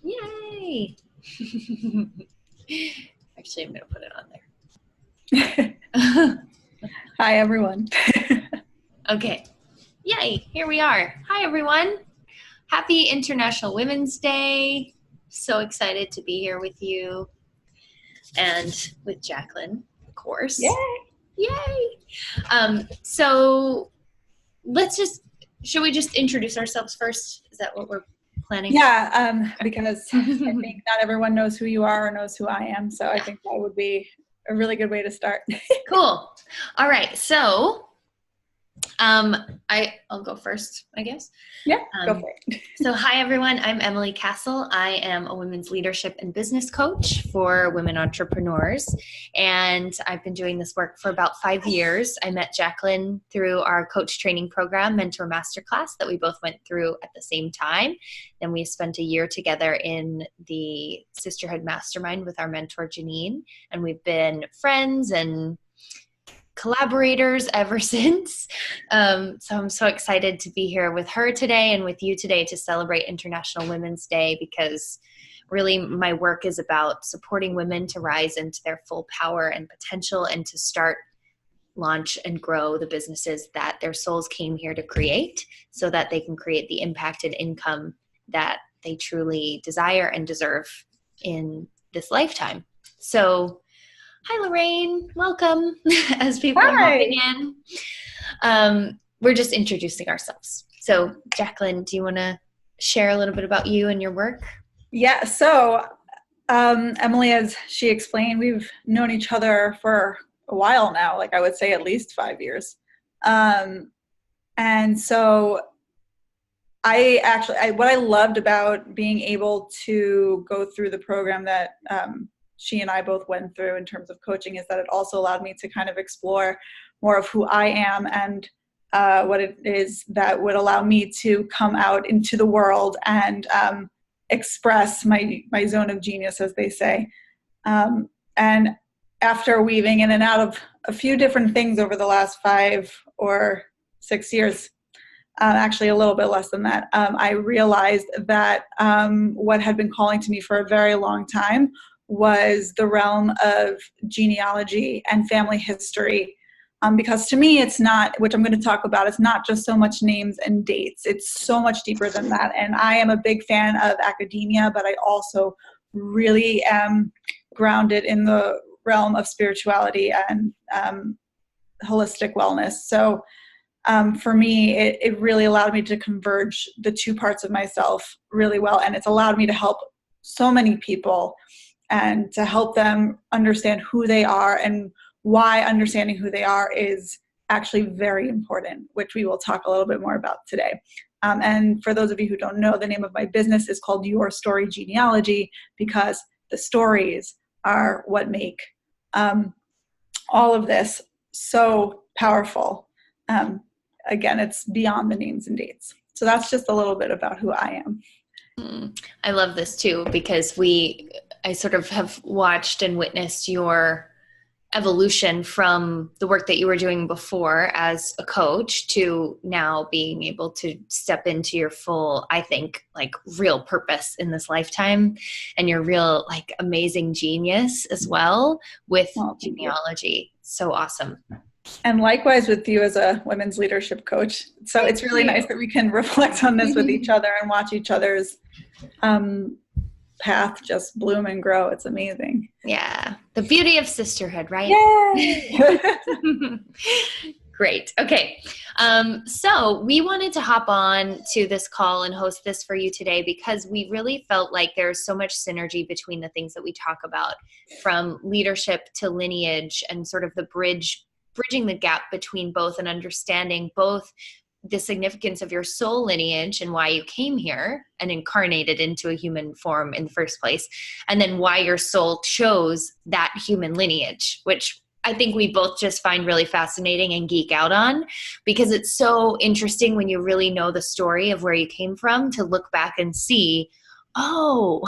Yay! Actually, I'm going to put it on there. Hi, everyone. Okay. Yay! Here we are. Hi, everyone. Happy International Women's Day. So excited to be here with you and with Jacqueline, of course. Yay! So should we just introduce ourselves first? Is that what we're planning? Yeah, because I think not everyone knows who you are or knows who I am. So I think that would be a really good way to start. Cool. All right. So I'll go first, I guess. Yeah, go for it. So hi, everyone. I'm Emily Castle. I am a women's leadership and business coach for women entrepreneurs. And I've been doing this work for about 5 years. I met Jacqueline through our coach training program, Mentor Masterclass, that we both went through at the same time. Then we spent a year together in the Sisterhood Mastermind with our mentor, Janine. And we've been friends and collaborators ever since. So I'm so excited to be here with her today and with you today to celebrate International Women's Day, because really my work is about supporting women to rise into their full power and potential and to start, launch, and grow the businesses that their souls came here to create so that they can create the impact and income that they truly desire and deserve in this lifetime. So hi, Lorraine. Welcome. As people are hopping in. We're just introducing ourselves. So, Jacqueline, do you want to share a little bit about you and your work? Yeah. So, Emily, as she explained, we've known each other for a while now. Like I would say at least 5 years. And so what I loved about being able to go through the program that she and I both went through in terms of coaching is that it also allowed me to kind of explore more of who I am and what it is that would allow me to come out into the world and express my zone of genius, as they say. And after weaving in and out of a few different things over the last 5 or 6 years, actually a little bit less than that, I realized that what had been calling to me for a very long time was the realm of genealogy and family history. Because to me, it's not, which I'm going to talk about, it's not just so much names and dates. It's so much deeper than that. And I am a big fan of academia, but I also really am grounded in the realm of spirituality and holistic wellness. So for me, it really allowed me to converge the two parts of myself really well. And it's allowed me to help so many people and to help them understand who they are and why understanding who they are is actually very important, which we will talk a little bit more about today. And for those of you who don't know, the name of my business is called Your Story Genealogy, because the stories are what make all of this so powerful. Again, it's beyond the names and dates. So that's just a little bit about who I am. I love this too, because I sort of have watched and witnessed your evolution from the work that you were doing before as a coach to now being able to step into your full, I think, like real purpose in this lifetime and your real like amazing genius as well with genealogy. So awesome. And likewise with you as a women's leadership coach. So it's really nice that we can reflect on this with each other and watch each other's path just bloom and grow. It's amazing. Yeah. The beauty of sisterhood, right? Yay! Great. Okay. So we wanted to hop on to this call and host this for you today because we really felt like there's so much synergy between the things that we talk about, from leadership to lineage and sort of the bridging the gap between both and understanding both the significance of your soul lineage and why you came here and incarnated into a human form in the first place, and then why your soul chose that human lineage, which I think we both just find really fascinating and geek out on, because it's so interesting when you really know the story of where you came from to look back and see, oh,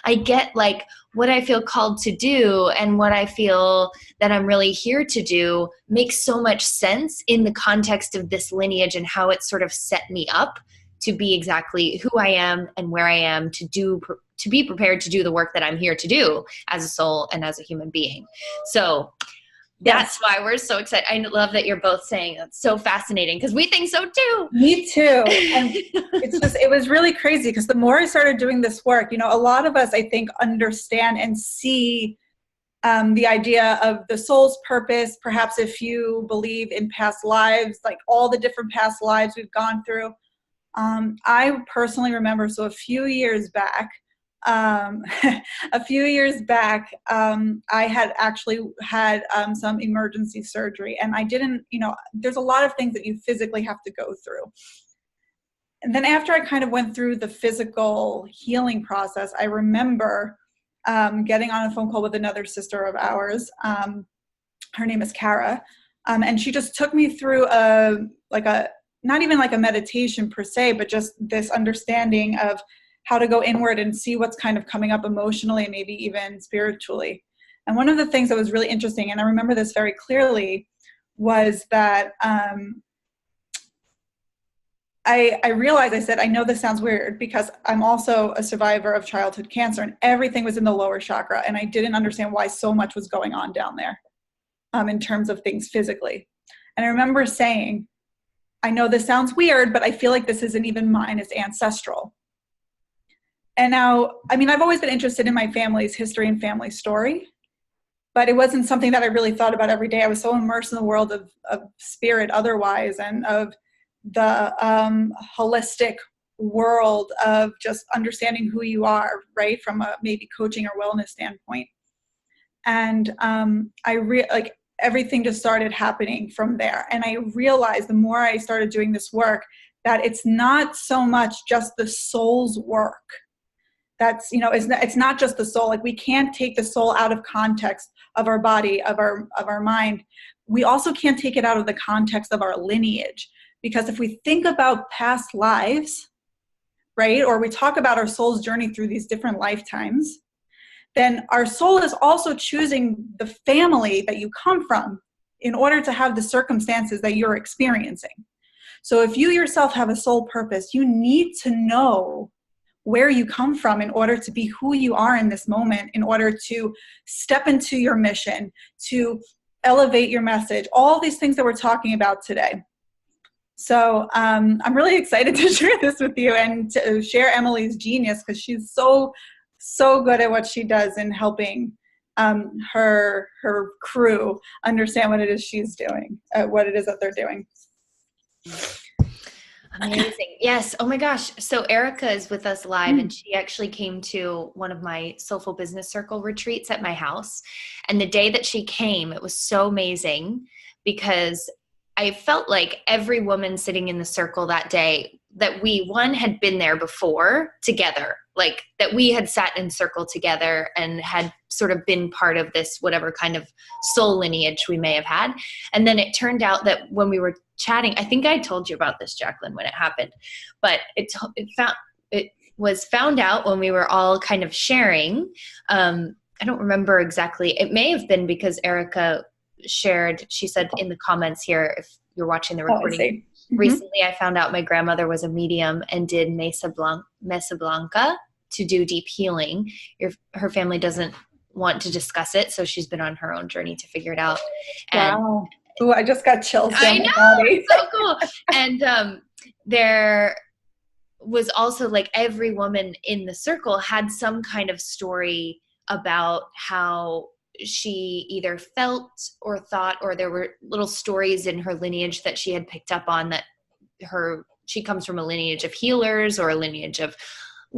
I get like what I feel called to do and what I feel that I'm really here to do makes so much sense in the context of this lineage and how it sort of set me up to be exactly who I am and where I am to be prepared to do the work that I'm here to do as a soul and as a human being. So that's why we're so excited. I love that you're both saying that's so fascinating because we think so too. Me too. And it was really crazy because the more I started doing this work, you know, a lot of us, I think, understand and see the idea of the soul's purpose. Perhaps if you believe in past lives, like all the different past lives we've gone through. I personally remember, so a few years back, I had actually had some emergency surgery, and I didn't, you know, there's a lot of things that you physically have to go through. And then after I kind of went through the physical healing process, I remember getting on a phone call with another sister of ours. Her name is Kara, and she just took me through not even like a meditation per se, but just this understanding of how to go inward and see what's kind of coming up emotionally and maybe even spiritually. And one of the things that was really interesting, and I remember this very clearly, was that I realized, I said, I know this sounds weird because I'm also a survivor of childhood cancer and everything was in the lower chakra. And I didn't understand why so much was going on down there in terms of things physically. And I remember saying, I know this sounds weird, but I feel like this isn't even mine, it's ancestral. And now, I mean, I've always been interested in my family's history and family story, but it wasn't something that I really thought about every day. I was so immersed in the world of spirit otherwise, and of the holistic world of just understanding who you are, right, from a maybe coaching or wellness standpoint. And everything just started happening from there. And I realized the more I started doing this work, that it's not so much just the soul's work. That's, you know, it's not just the soul. Like, we can't take the soul out of context of our body, of our mind. We also can't take it out of the context of our lineage. Because if we think about past lives, right, or we talk about our soul's journey through these different lifetimes, then our soul is also choosing the family that you come from in order to have the circumstances that you're experiencing. So if you yourself have a soul purpose, you need to know where you come from in order to be who you are in this moment, in order to step into your mission, to elevate your message, all these things that we're talking about today. So I'm really excited to share this with you and to share Emily's genius, because she's so good at what she does in helping her crew understand what it is she's doing, what it is that they're doing. Amazing. Yes. Oh my gosh. So Erica is with us live, and she actually came to one of my Soulful Business Circle retreats at my house. And the day that she came, it was so amazing because I felt like every woman sitting in the circle that day, that we, one, had been there before together, like that we had sat in circle together and had sort of been part of this, whatever kind of soul lineage we may have had. And then it turned out that when we were chatting, I think I told you about this, Jacqueline, when it happened, but it was found out when we were all kind of sharing. I don't remember exactly. It may have been because Erica shared, she said in the comments here, if you're watching the recording, recently I found out my grandmother was a medium and did Mesa Blanca to do deep healing. Her family doesn't want to discuss it, so she's been on her own journey to figure it out. And wow. Ooh, I just got chills down my body. So cool. And there was also, like, every woman in the circle had some kind of story about how she either felt or thought, or there were little stories in her lineage that she had picked up on, that she comes from a lineage of healers, or a lineage of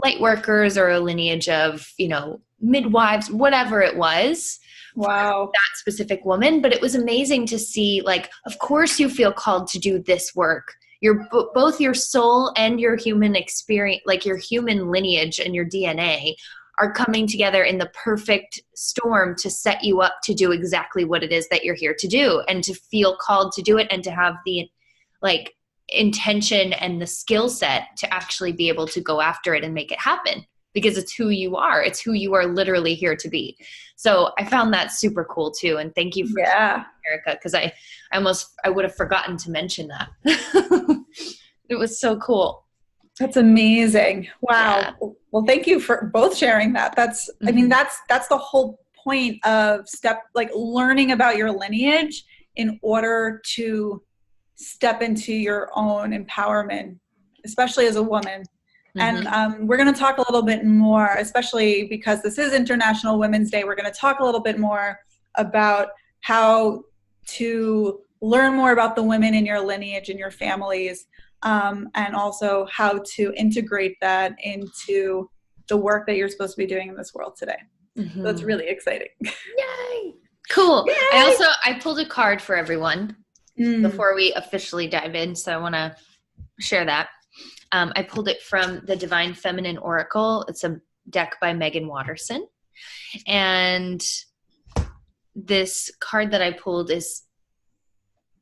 light workers, or a lineage of, you know, midwives, whatever it was. Wow. That specific woman. But it was amazing to see, like, of course you feel called to do this work. Both your soul and your human experience, like your human lineage and your DNA, are coming together in the perfect storm to set you up to do exactly what it is that you're here to do, and to feel called to do it, and to have the, like, intention and the skill set to actually be able to go after it and make it happen, because it's who you are. It's who you are literally here to be. So I found that super cool too. And thank you for sharing, Erica, because I would have forgotten to mention that. It was so cool. That's amazing. Wow. Yeah. Well, thank you for both sharing that. That's, I mean, that's the whole point of learning about your lineage in order to step into your own empowerment, especially as a woman. And we're going to talk a little bit more, especially because this is International Women's Day. We're going to talk a little bit more about how to learn more about the women in your lineage and your families, and also how to integrate that into the work that you're supposed to be doing in this world today. So it's really exciting. Yay! Cool. Yay! I pulled a card for everyone before we officially dive in, so I want to share that. I pulled it from the Divine Feminine Oracle. It's a deck by Megan Watterson. And this card that I pulled is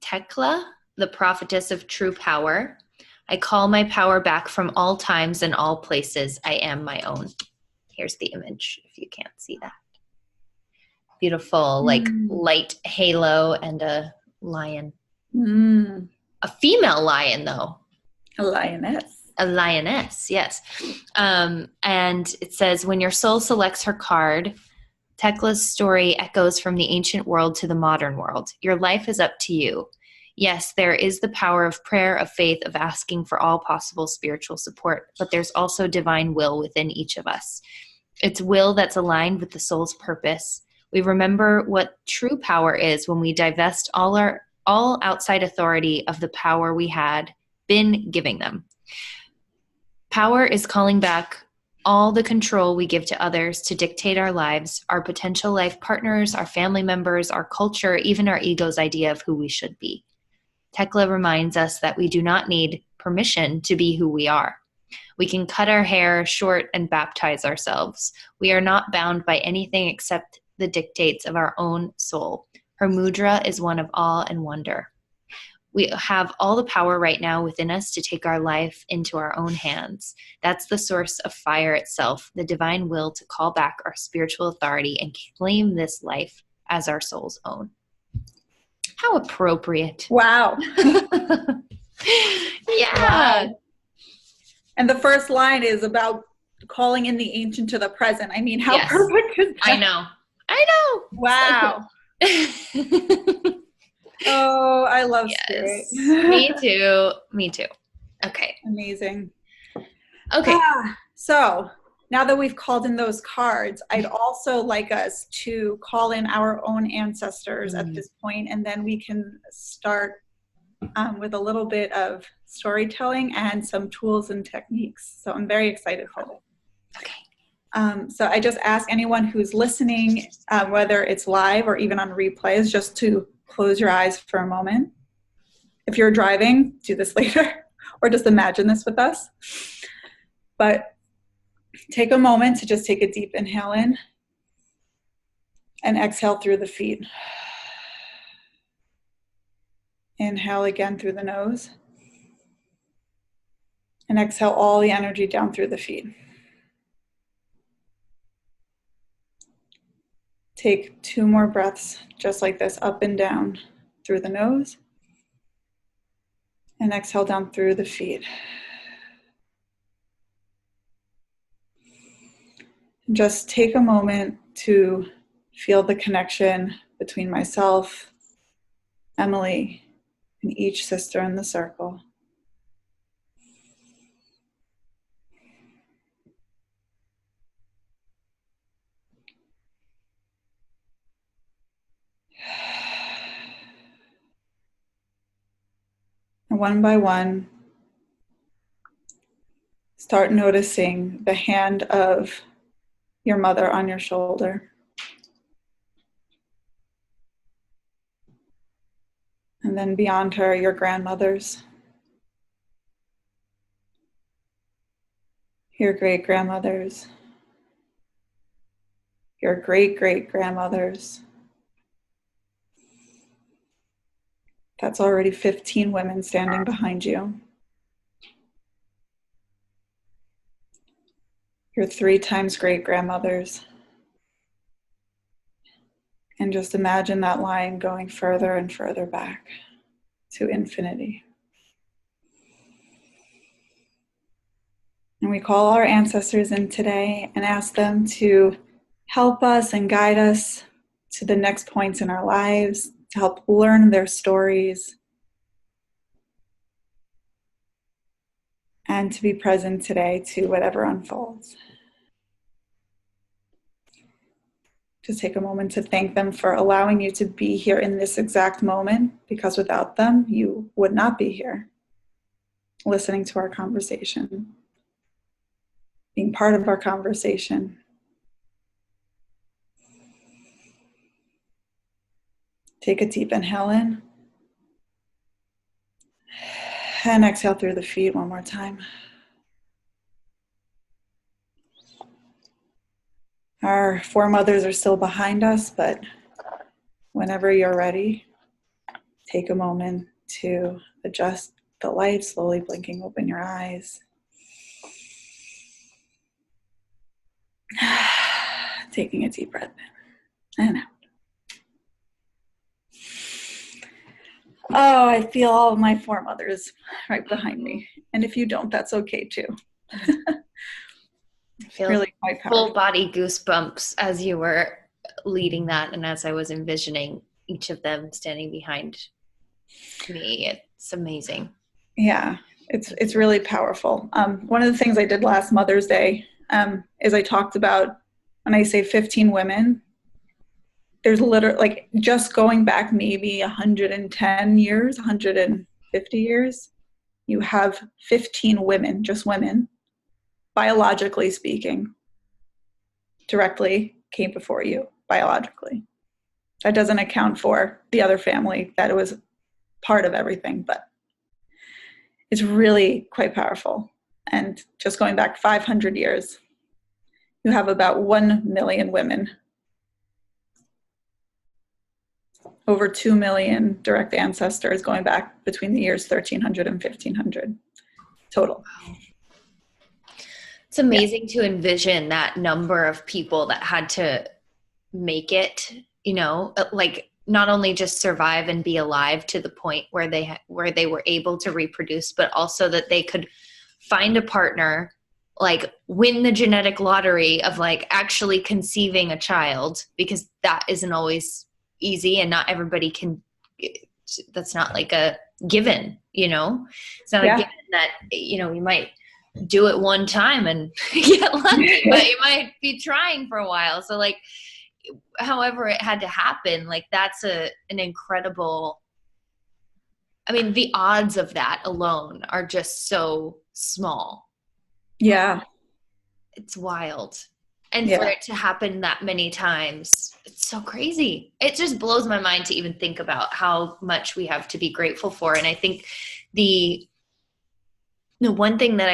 Tekla, the prophetess of true power. I call my power back from all times and all places. I am my own. Here's the image, if you can't see that. Beautiful, like light halo and a lion. A female lion, though. A lioness. A lioness, yes. And it says, when your soul selects her card, Tekla's story echoes from the ancient world to the modern world. Your life is up to you. Yes, there is the power of prayer, of faith, of asking for all possible spiritual support, but there's also divine will within each of us. It's will that's aligned with the soul's purpose. We remember what true power is when we divest all outside authority of the power we had been giving them. Power is calling back all the control we give to others to dictate our lives, our potential life partners, our family members, our culture, even our ego's idea of who we should be. Tekla reminds us that we do not need permission to be who we are. We can cut our hair short and baptize ourselves. We are not bound by anything except the dictates of our own soul. Her mudra is one of awe and wonder. We have all the power right now within us to take our life into our own hands. That's the source of fire itself, the divine will to call back our spiritual authority and claim this life as our soul's own. How appropriate. Wow. Yeah. Wow. And the first line is about calling in the ancient to the present. I mean, how perfect is that? I know. Wow. So oh, I love spirit. Me too. Okay. Amazing. Okay. So now that we've called in those cards, I'd also like us to call in our own ancestors at this point, and then we can start with a little bit of storytelling and some tools and techniques. So I'm very excited for this. Okay. So I just ask anyone who's listening, whether it's live or even on replays, just to close your eyes for a moment. If you're driving, do this later, or just imagine this with us. But take a moment to just take a deep inhale in and exhale through the feet. Inhale again through the nose and exhale all the energy down through the feet. Take 2 more breaths just like this, up and down through the nose and exhale down through the feet. Just take a moment to feel the connection between myself, Emily, and each sister in the circle. And one by one, start noticing the hand of your mother on your shoulder. And then beyond her, your grandmothers, your great-grandmothers, your great-great-grandmothers. That's already 15 women standing behind you. Your 3 times great-grandmothers. And just imagine that line going further and further back to infinity. And we call our ancestors in today and ask them to help us and guide us to the next points in our lives, to help learn their stories, and to be present today to whatever unfolds. Just take a moment to thank them for allowing you to be here in this exact moment, because without them, you would not be here, listening to our conversation, being part of our conversation. Take a deep inhale in, and exhale through the feet one more time. Our foremothers are still behind us, but whenever you're ready, take a moment to adjust the light, slowly blinking open your eyes. Taking a deep breath in and out. Oh, I feel all of my foremothers right behind me. And if you don't, that's okay too. I feel really quite powerful. Full body goosebumps as you were leading that, and as I was envisioning each of them standing behind me. It's amazing. Yeah, it's really powerful. One of the things I did last Mother's Day is I talked about, when I say 15 women, there's literally, like, just going back maybe 110 years, 150 years, you have 15 women, just women, biologically speaking, directly came before you, biologically. That doesn't account for the other family that was part of everything, but it's really quite powerful. And just going back 500 years, you have about 1 million women, over 2 million direct ancestors going back between the years 1300 and 1500 total. It's amazing to envision that number of people that had to make it, like not only just survive and be alive to the point where they were able to reproduce, but also that they could find a partner, like win the genetic lottery of like actually conceiving a child, because that isn't always easy and not everybody can. That's not like a given, it's not a given that, you might do it one time and get lucky, but you might be trying for a while. So like, however it had to happen, like that's an incredible, the odds of that alone are just so small. Yeah. It's wild. And for it to happen that many times, it's so crazy. It just blows my mind to even think about how much we have to be grateful for. And I think the one thing that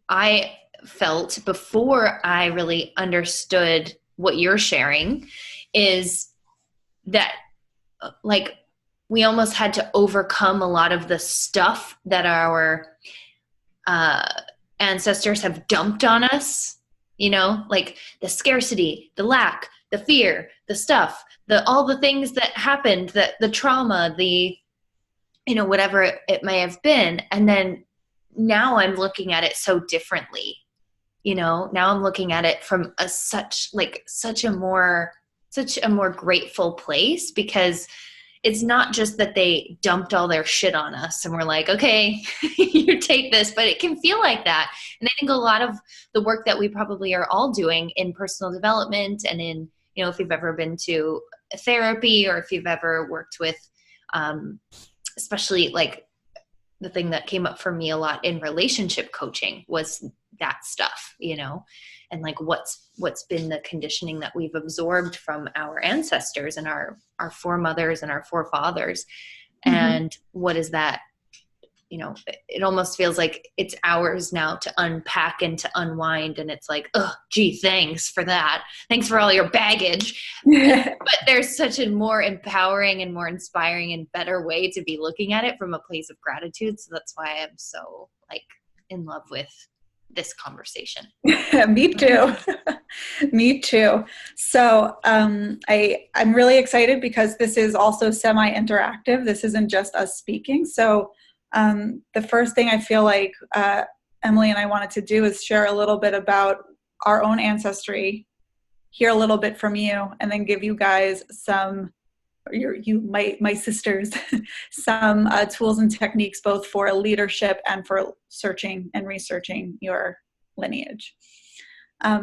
I felt before I really understood what you're sharing is that, like, we almost had to overcome a lot of the stuff that our ancestors have dumped on us, like the scarcity, the lack, the fear, the stuff, all the things that happened, the trauma, the, whatever it may have been. And then now I'm looking at it so differently. Now I'm looking at it from such a more grateful place, because it's not just that they dumped all their shit on us and we're like, okay, you take this, but it can feel like that. And I think a lot of the work that we probably are all doing in personal development and in, if you've ever been to therapy, or if you've ever worked with, especially like the thing that came up for me a lot in relationship coaching was that stuff, and like what's been the conditioning that we've absorbed from our ancestors and our foremothers and our forefathers. Mm-hmm. And what is that, it almost feels like it's ours now to unpack and to unwind. And it's like, oh, gee, thanks for that. Thanks for all your baggage. But there's such a more empowering and more inspiring and better way to be looking at it from a place of gratitude. So that's why I'm so like in love with this conversation. Me too. Me too. So I'm really excited because this is also semi-interactive. This isn't just us speaking. So the first thing I feel like Emily and I wanted to do is share a little bit about our own ancestry, hear a little bit from you, and then give you guys my sisters, some tools and techniques, both for leadership and for searching and researching your lineage.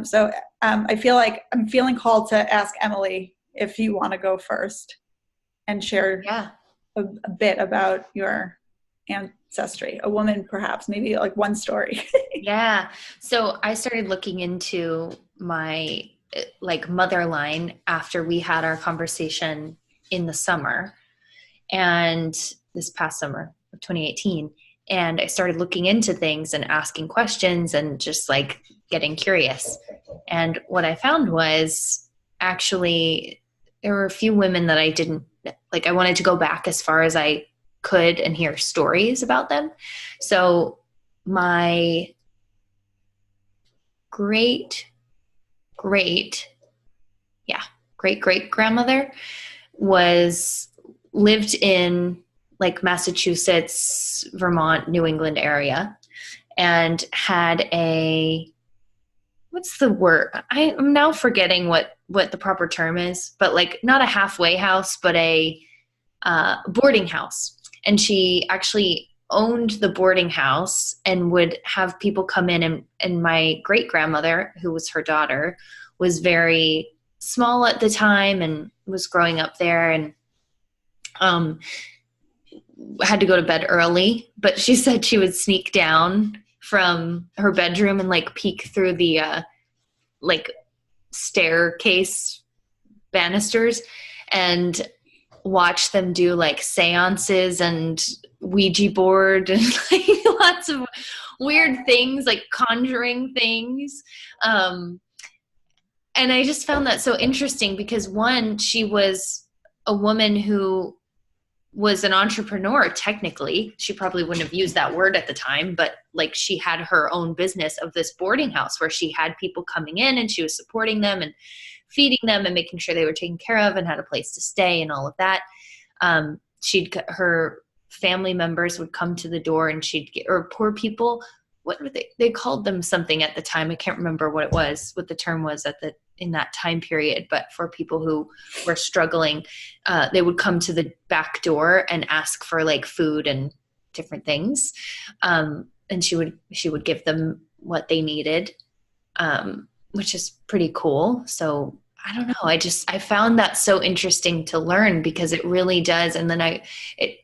So I feel like I'm feeling called to ask Emily if you want to go first and share a bit about your ancestry, a woman, perhaps, maybe like one story. Yeah. So I started looking into my mother line after we had our conversation in the summer, and this past summer of 2018. And I started looking into things and asking questions and just like getting curious. And what I found was actually there were a few women that I didn't like. I wanted to go back as far as I could and hear stories about them. So my great great grandmother lived in like Massachusetts, Vermont, New England area, and had what's the word? I'm now forgetting what the proper term is, but like not a halfway house, but a boarding house. And she actually owned the boarding house and would have people come in, and my great grandmother, who was her daughter, was very small at the time and was growing up there, and had to go to bed early, but she said she would sneak down from her bedroom and like peek through the like staircase banisters and watch them do like seances and Ouija board and like lots of weird things, like conjuring things. And I just found that so interesting because one, she was a woman who was an entrepreneur. Technically, she probably wouldn't have used that word at the time, but like she had her own business of this boarding house where she had people coming in and she was supporting them and feeding them and making sure they were taken care of and had a place to stay and all of that. Her family members would come to the door and or poor people, what were they called them something at the time. I can't remember what the term was in that time period, but for people who were struggling, they would come to the back door and ask for like food and different things. And she would give them what they needed, which is pretty cool. So I don't know. I found that so interesting to learn because it really does. And then it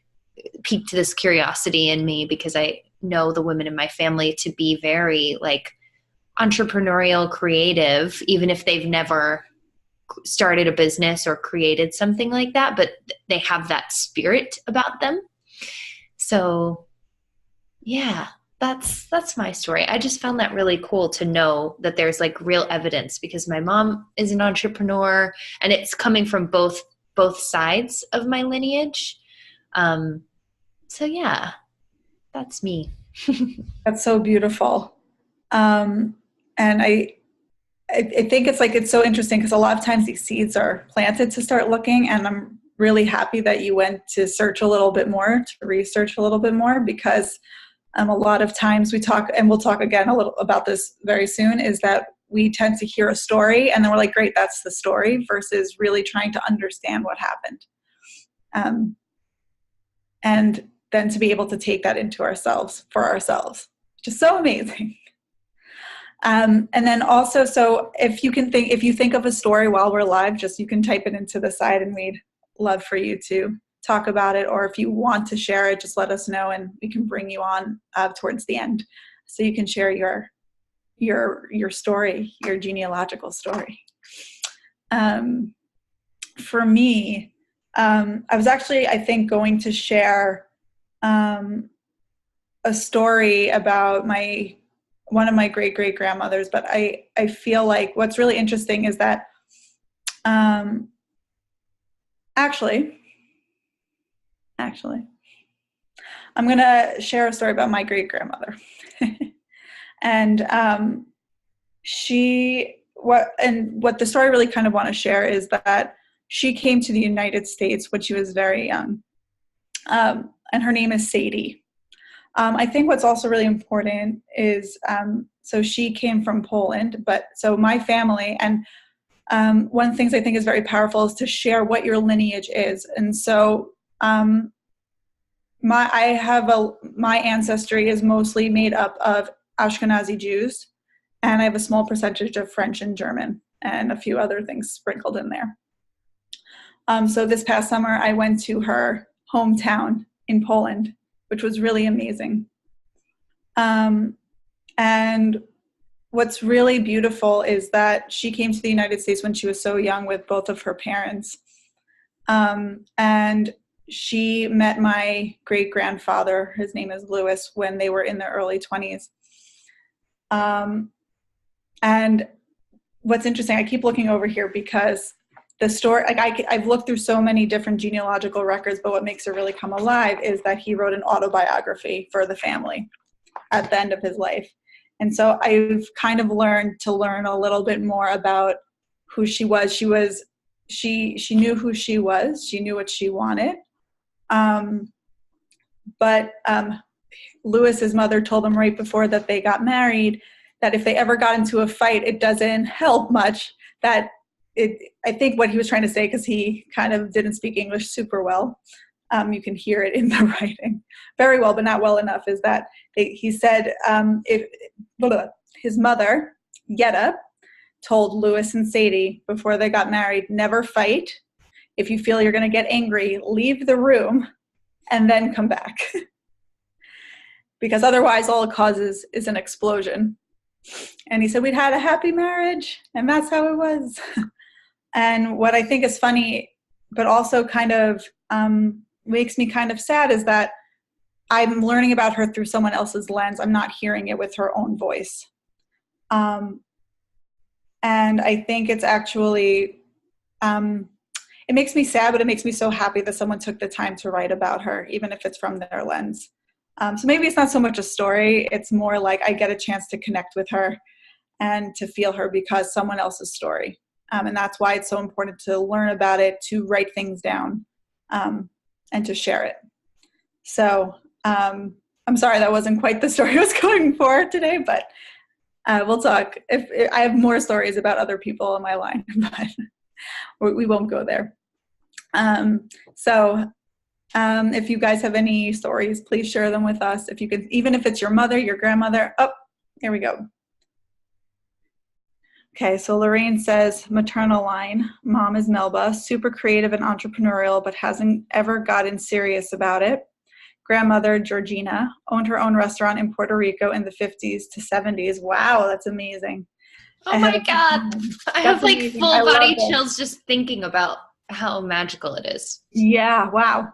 piqued this curiosity in me because I know the women in my family to be very like entrepreneurial, creative, even if they've never started a business or created something like that, but they have that spirit about them. So yeah, that's my story. I just found that really cool to know that there's like real evidence because my mom is an entrepreneur and it's coming from both sides of my lineage. So yeah, that's me. That's so beautiful. And I think it's so interesting because a lot of times these seeds are planted to start looking, and I'm really happy that you went to search a little bit more, to research a little bit more, because a lot of times we talk, and we'll talk again a little about this very soon, is that we tend to hear a story and then we're like, great, that's the story, versus really trying to understand what happened. And then to be able to take that into ourselves, for ourselves, which is so amazing. And then also, so if you think of a story while we're live, just you can type it into the side and we'd love for you to talk about it. Or if you want to share it, just let us know and we can bring you on towards the end so you can share your story, your genealogical story. For me, I was actually, I think, going to share a story about one of my great-great-grandmothers, but I feel like what's really interesting is that actually, I'm going to share a story about my great-grandmother. And what the story really kind of want to share is that she came to the United States when she was very young. And her name is Sadie. I think what's also really important is, so she came from Poland, but so my family, and one of the things I think is very powerful is to share what your lineage is. And so my ancestry is mostly made up of Ashkenazi Jews, and I have a small percentage of French and German and a few other things sprinkled in there. So this past summer, I went to her hometown in Poland, which was really amazing. And what's really beautiful is that she came to the United States when she was so young with both of her parents. And she met my great-grandfather, his name is Louis, when they were in their early 20s. And what's interesting, I keep looking over here because the story, like I've looked through so many different genealogical records, but what makes it really come alive is that he wrote an autobiography for the family at the end of his life. And so I've kind of learned a little bit more about who she was. She knew who she was. She knew what she wanted. But Lewis's mother told him right before that they got married that if they ever got into a fight, it doesn't help much. I think what he was trying to say, because he kind of didn't speak English super well, you can hear it in the writing very well, but not well enough, is that he said his mother, Yetta, told Louis and Sadie before they got married, never fight. If you feel you're going to get angry, leave the room and then come back. Because otherwise all it causes is an explosion. And he said, we'd had a happy marriage, and that's how it was. And what I think is funny, but also kind of makes me kind of sad, is that I'm learning about her through someone else's lens. I'm not hearing it with her own voice. And I think it's actually, it makes me sad, but it makes me so happy that someone took the time to write about her, even if it's from their lens. So maybe it's not so much a story. It's more like I get a chance to connect with her and to feel her because someone else's story. And that's why it's so important to learn about it, to write things down, and to share it. So I'm sorry that wasn't quite the story I was going for today, but we'll talk. If I have more stories about other people in my line, but we won't go there. If you guys have any stories, please share them with us. If you can, even if it's your mother, your grandmother. Oh, here we go. Okay, so Lorraine says, maternal line, mom is Melba, super creative and entrepreneurial, but hasn't ever gotten serious about it. Grandmother, Georgina, owned her own restaurant in Puerto Rico in the 50s to 70s. Wow, that's amazing. Oh my God. I have like amazing. Full body chills just thinking about how magical it is. Yeah, wow.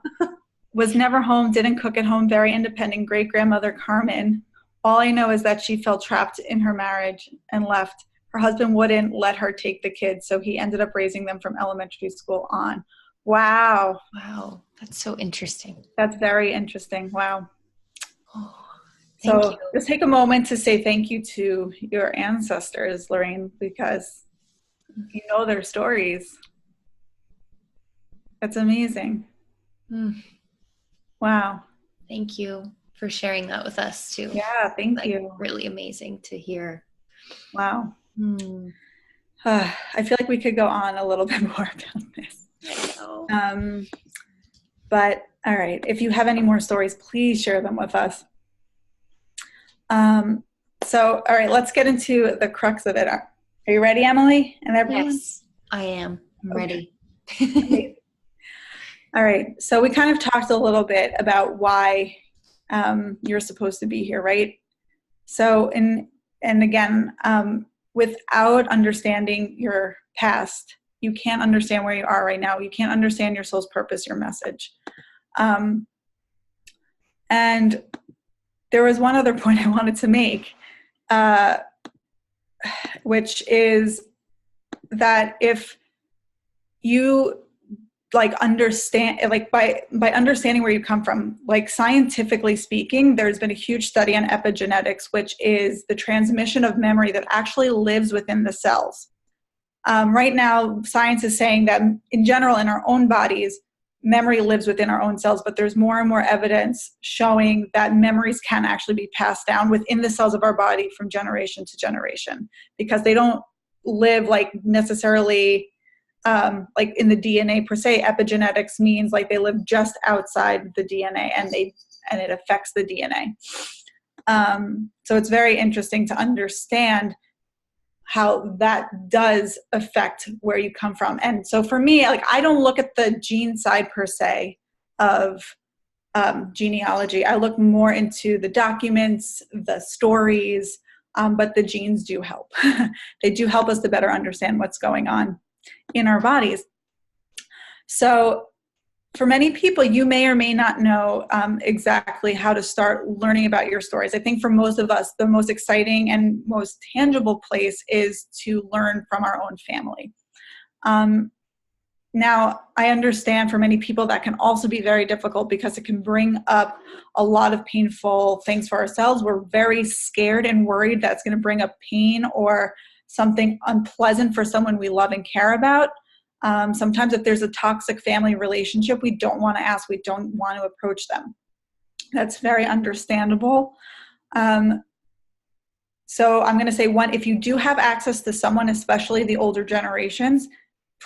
Was never home, didn't cook at home, very independent. Great-grandmother Carmen. All I know is that she felt trapped in her marriage and left. Her husband wouldn't let her take the kids, so he ended up raising them from elementary school on. Wow. Wow, that's so interesting. That's very interesting. Wow. Oh, thank you. Just take a moment to say thank you to your ancestors, Lorraine, because you know their stories. That's amazing. Wow. Thank you for sharing that with us too. Yeah, thank you. Really amazing to hear. Wow. I feel like we could go on a little bit more about this. I know. But all right, if you have any more stories, please share them with us. So, all right, let's get into the crux of it. Are you ready, Emily? And everyone? Yes, I am. I'm ready. All right, so we kind of talked a little bit about why you're supposed to be here, right? So, and again, without understanding your past, you can't understand where you are right now. You can't understand your soul's purpose, your message. And there was one other point I wanted to make, which is that if you understand, by understanding where you come from, scientifically speaking, there's been a huge study on epigenetics, which is the transmission of memory that actually lives within the cells. Right now, science is saying that in general, in our own bodies, memory lives within our own cells, but there's more and more evidence showing that memories can actually be passed down within the cells of our body from generation to generation, because they don't live like necessarily like in the DNA per se. Epigenetics means like they live just outside the DNA, and it affects the DNA. So it's very interesting to understand how that does affect where you come from. And so for me, like, I don't look at the gene side per se of genealogy. I look more into the documents, the stories, but the genes do help. They do help us to better understand what's going on in our bodies. So for many people, you may or may not know exactly how to start learning about your stories. I think for most of us, the most exciting and most tangible place is to learn from our own family. Now, I understand for many people that can also be very difficult, because it can bring up a lot of painful things for ourselves. We're very scared and worried that it's going to bring up pain or something unpleasant for someone we love and care about. Sometimes if there's a toxic family relationship, we don't want to ask, we don't want to approach them. That's very understandable. So I'm going to say, one, if you do have access to someone, especially the older generations,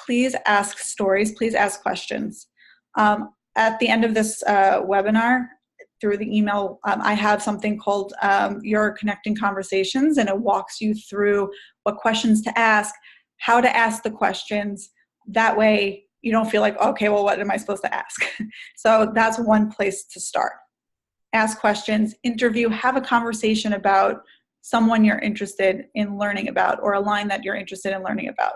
please ask stories, please ask questions. At the end of this webinar, through the email, I have something called Your Connecting Conversations, and it walks you through what questions to ask, how to ask the questions. That way you don't feel like, okay, well, what am I supposed to ask? So that's one place to start. Ask questions, interview, have a conversation about someone you're interested in learning about, or a line that you're interested in learning about.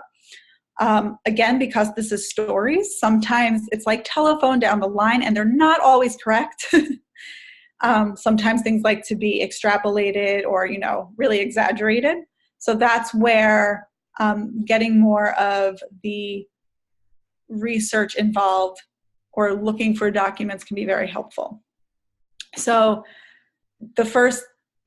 Again, because this is stories, sometimes it's like telephone down the line, and they're not always correct. Sometimes things like to be extrapolated or, really exaggerated. So that's where getting more of the research involved or looking for documents can be very helpful. So the first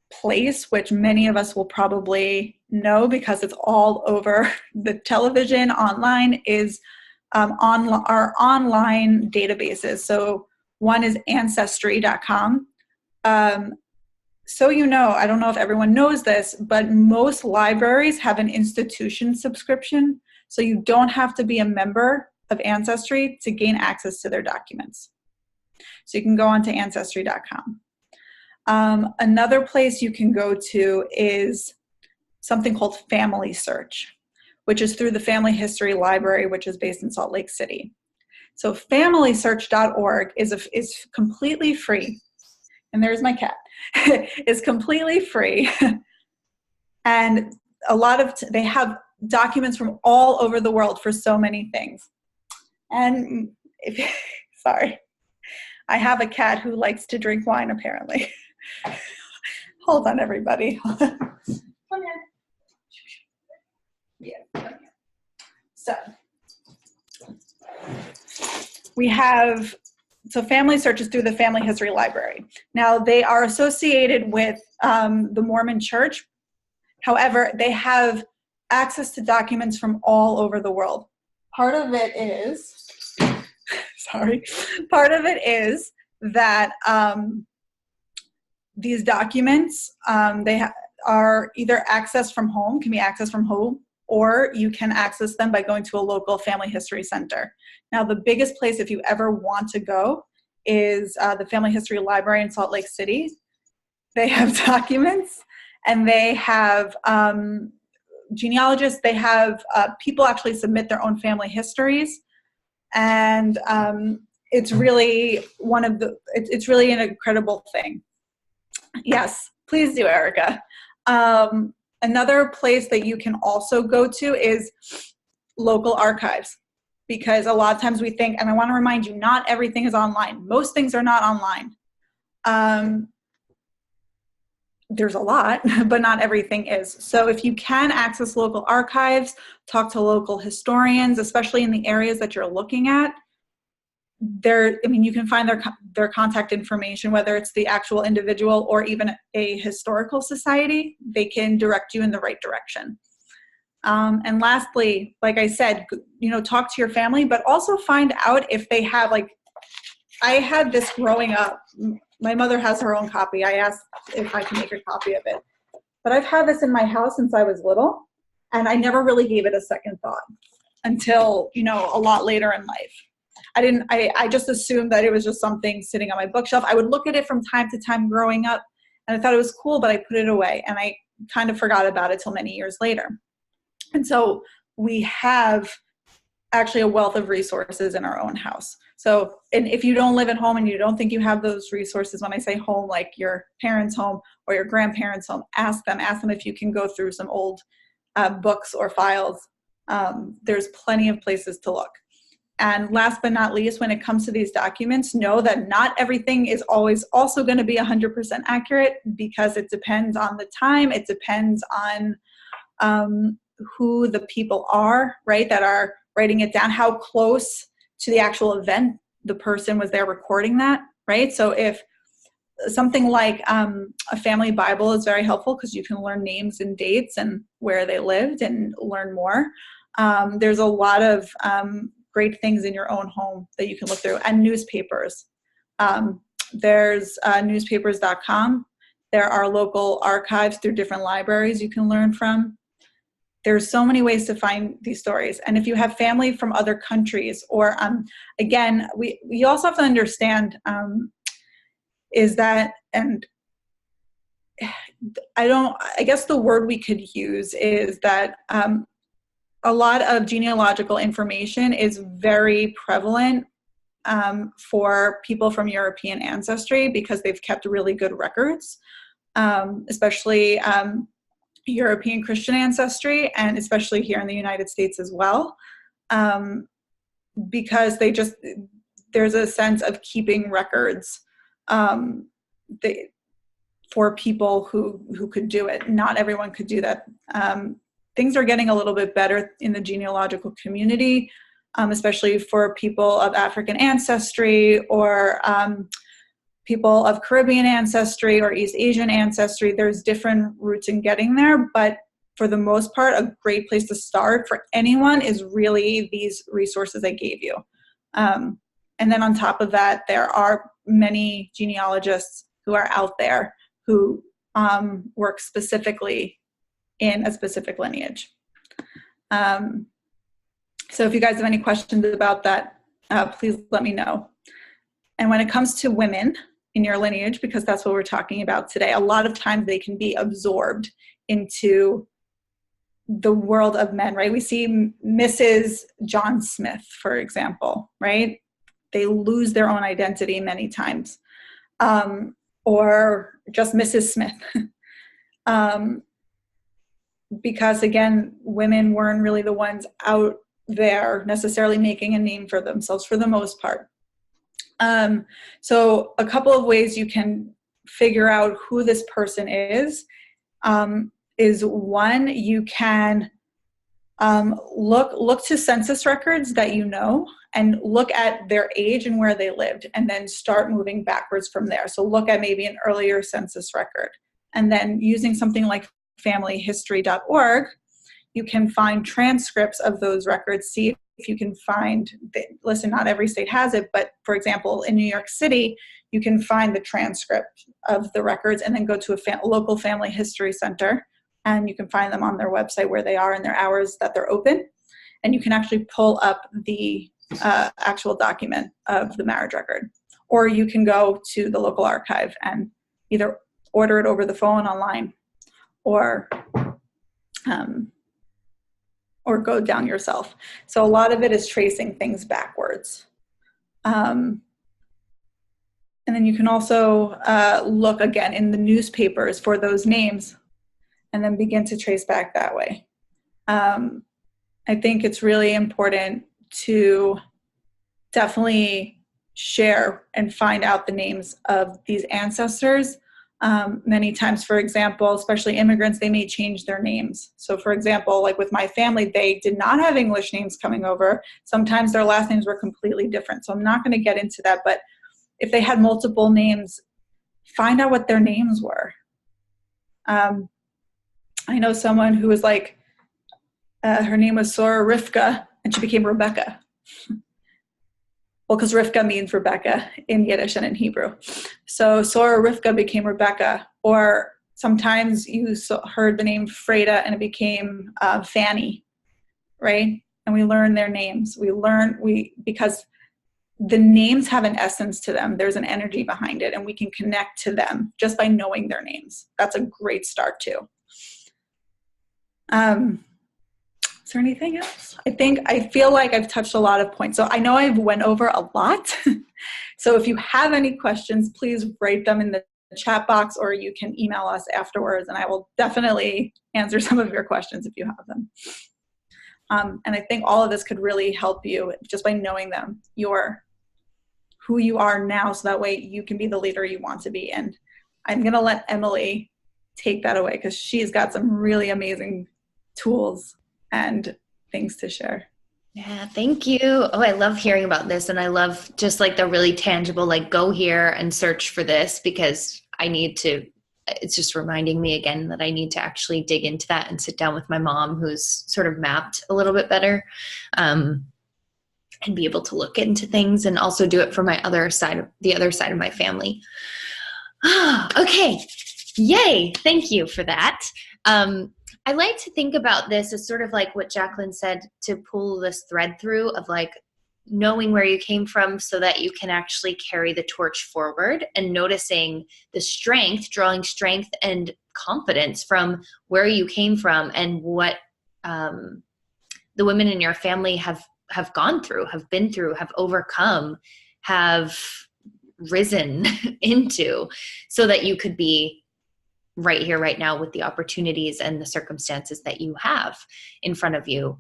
place, which many of us will probably know because it's all over the television, online, is our online databases. So one is ancestry.com. So I don't know if everyone knows this, but most libraries have an institution subscription. So you don't have to be a member of Ancestry to gain access to their documents. So you can go on to ancestry.com. Another place you can go to is something called Family Search, which is through the Family History Library, which is based in Salt Lake City. So familysearch.org is completely free. And there's my cat. It's completely free. And they have documents from all over the world for so many things. And sorry, I have a cat who likes to drink wine, apparently. Hold on, everybody. Come here. Yeah, come here. So we have, Family Search is through the Family History Library. Now, they are associated with the Mormon Church. However, they have access to documents from all over the world. Part of it is that these documents, are either accessed from home, can be accessed from home, or you can access them by going to a local family history center. Now, the biggest place, if you ever want to go, is the Family History Library in Salt Lake City. They have documents, and they have genealogists. They have people actually submit their own family histories, and it's really it's really an incredible thing. Yes, please do, Erica. Another place that you can also go to is local archives, because a lot of times we think, and I want to remind you, not everything is online. Most things are not online. There's a lot, but not everything is. So if you can access local archives, talk to local historians, especially in the areas that you're looking at, you can find their contact information, whether it's the actual individual or even a historical society. They can direct you in the right direction. And lastly, like I said, talk to your family, but also find out if they have, I had this growing up. My mother has her own copy. I asked if I can make a copy of it. But I've had this in my house since I was little, and I never really gave it a second thought until, a lot later in life. I just assumed that it was just something sitting on my bookshelf. I would look at it from time to time growing up, and I thought it was cool, but I put it away, and I kind of forgot about it till many years later. And so we have actually a wealth of resources in our own house. So, and if you don't live at home and you don't think you have those resources, when I say home, like your parents' home or your grandparents' home, ask them if you can go through some old books or files. There's plenty of places to look. And last but not least, when it comes to these documents, know that not everything is always also going to be 100% accurate, because it depends on the time. It depends on who the people are, right, that are writing it down, how close to the actual event the person was there recording that, right? So if something like a family Bible is very helpful, because you can learn names and dates and where they lived and learn more. There's a lot of great things in your own home that you can look through, and newspapers. There's newspapers.com. There are local archives through different libraries you can learn from. There's so many ways to find these stories. And if you have family from other countries, or again, we also have to understand is that, and I guess the word we could use is that a lot of genealogical information is very prevalent for people from European ancestry, because they've kept really good records, especially European Christian ancestry, and especially here in the United States as well, because there's a sense of keeping records for people who could do it. Not everyone could do that. Things are getting a little bit better in the genealogical community, especially for people of African ancestry, or people of Caribbean ancestry or East Asian ancestry. There's different routes in getting there, but for the most part, a great place to start for anyone is really these resources I gave you. And then on top of that, there are many genealogists who are out there who work specifically in a specific lineage. So if you guys have any questions about that, please let me know. And when it comes to women in your lineage, because that's what we're talking about today, a lot of times they can be absorbed into the world of men, right? We see Mrs. John Smith, for example, right? They lose their own identity many times, or just Mrs. Smith. Because again, women weren't really the ones out there necessarily making a name for themselves for the most part. So a couple of ways you can figure out who this person is one, you can look to census records that you know, and look at their age and where they lived, and then start moving backwards from there. So look at maybe an earlier census record, and then using something like familyhistory.org, you can find transcripts of those records, see if you can find, listen, not every state has it, but for example, in New York City, you can find the transcript of the records, and then go to a local family history center, and you can find them on their website where they are and their hours that they're open. And you can actually pull up the actual document of the marriage record. Or you can go to the local archive and either order it over the phone online, or go down yourself. So a lot of it is tracing things backwards. And then you can also look again in the newspapers for those names, and then begin to trace back that way. I think it's really important to definitely share and find out the names of these ancestors. Many times, for example, especially immigrants, they may change their names. So for example, like with my family, they did not have English names coming over. Sometimes their last names were completely different. So I'm not going to get into that, but if they had multiple names, find out what their names were. I know someone who was like, her name was Sora Rivka, and she became Rebecca. well, because Rivka means Rebecca in Yiddish and in Hebrew. So Sora Rivka became Rebecca, or sometimes you heard the name Freda and it became Fanny, right? And we learn their names. Because the names have an essence to them. There's an energy behind it, and we can connect to them just by knowing their names. That's a great start too. Is there anything else? I feel like I've touched a lot of points. So I know I've went over a lot. So if you have any questions, please write them in the chat box, or you can email us afterwards, and I will definitely answer some of your questions if you have them. And I think all of this could really help you just by knowing them, who you are now, so that way you can be the leader you want to be. And I'm going to let Emily take that away, because she's got some really amazing tools and things to share. Yeah, thank you. Oh, I love hearing about this. And I love just like the really tangible, like go here and search for this, because it's just reminding me again that I need to actually dig into that and sit down with my mom, who's sort of mapped a little bit better, and be able to look into things and also do it for the other side of my family. Okay. Yay. Thank you for that. I like to think about this as sort of like what Jacqueline said, to pull this thread through of like knowing where you came from so that you can actually carry the torch forward, and noticing the strength, drawing strength and confidence from where you came from and what the women in your family have gone through, have been through, have overcome, have risen into, so that you could be right here, right now, with the opportunities and the circumstances that you have in front of you.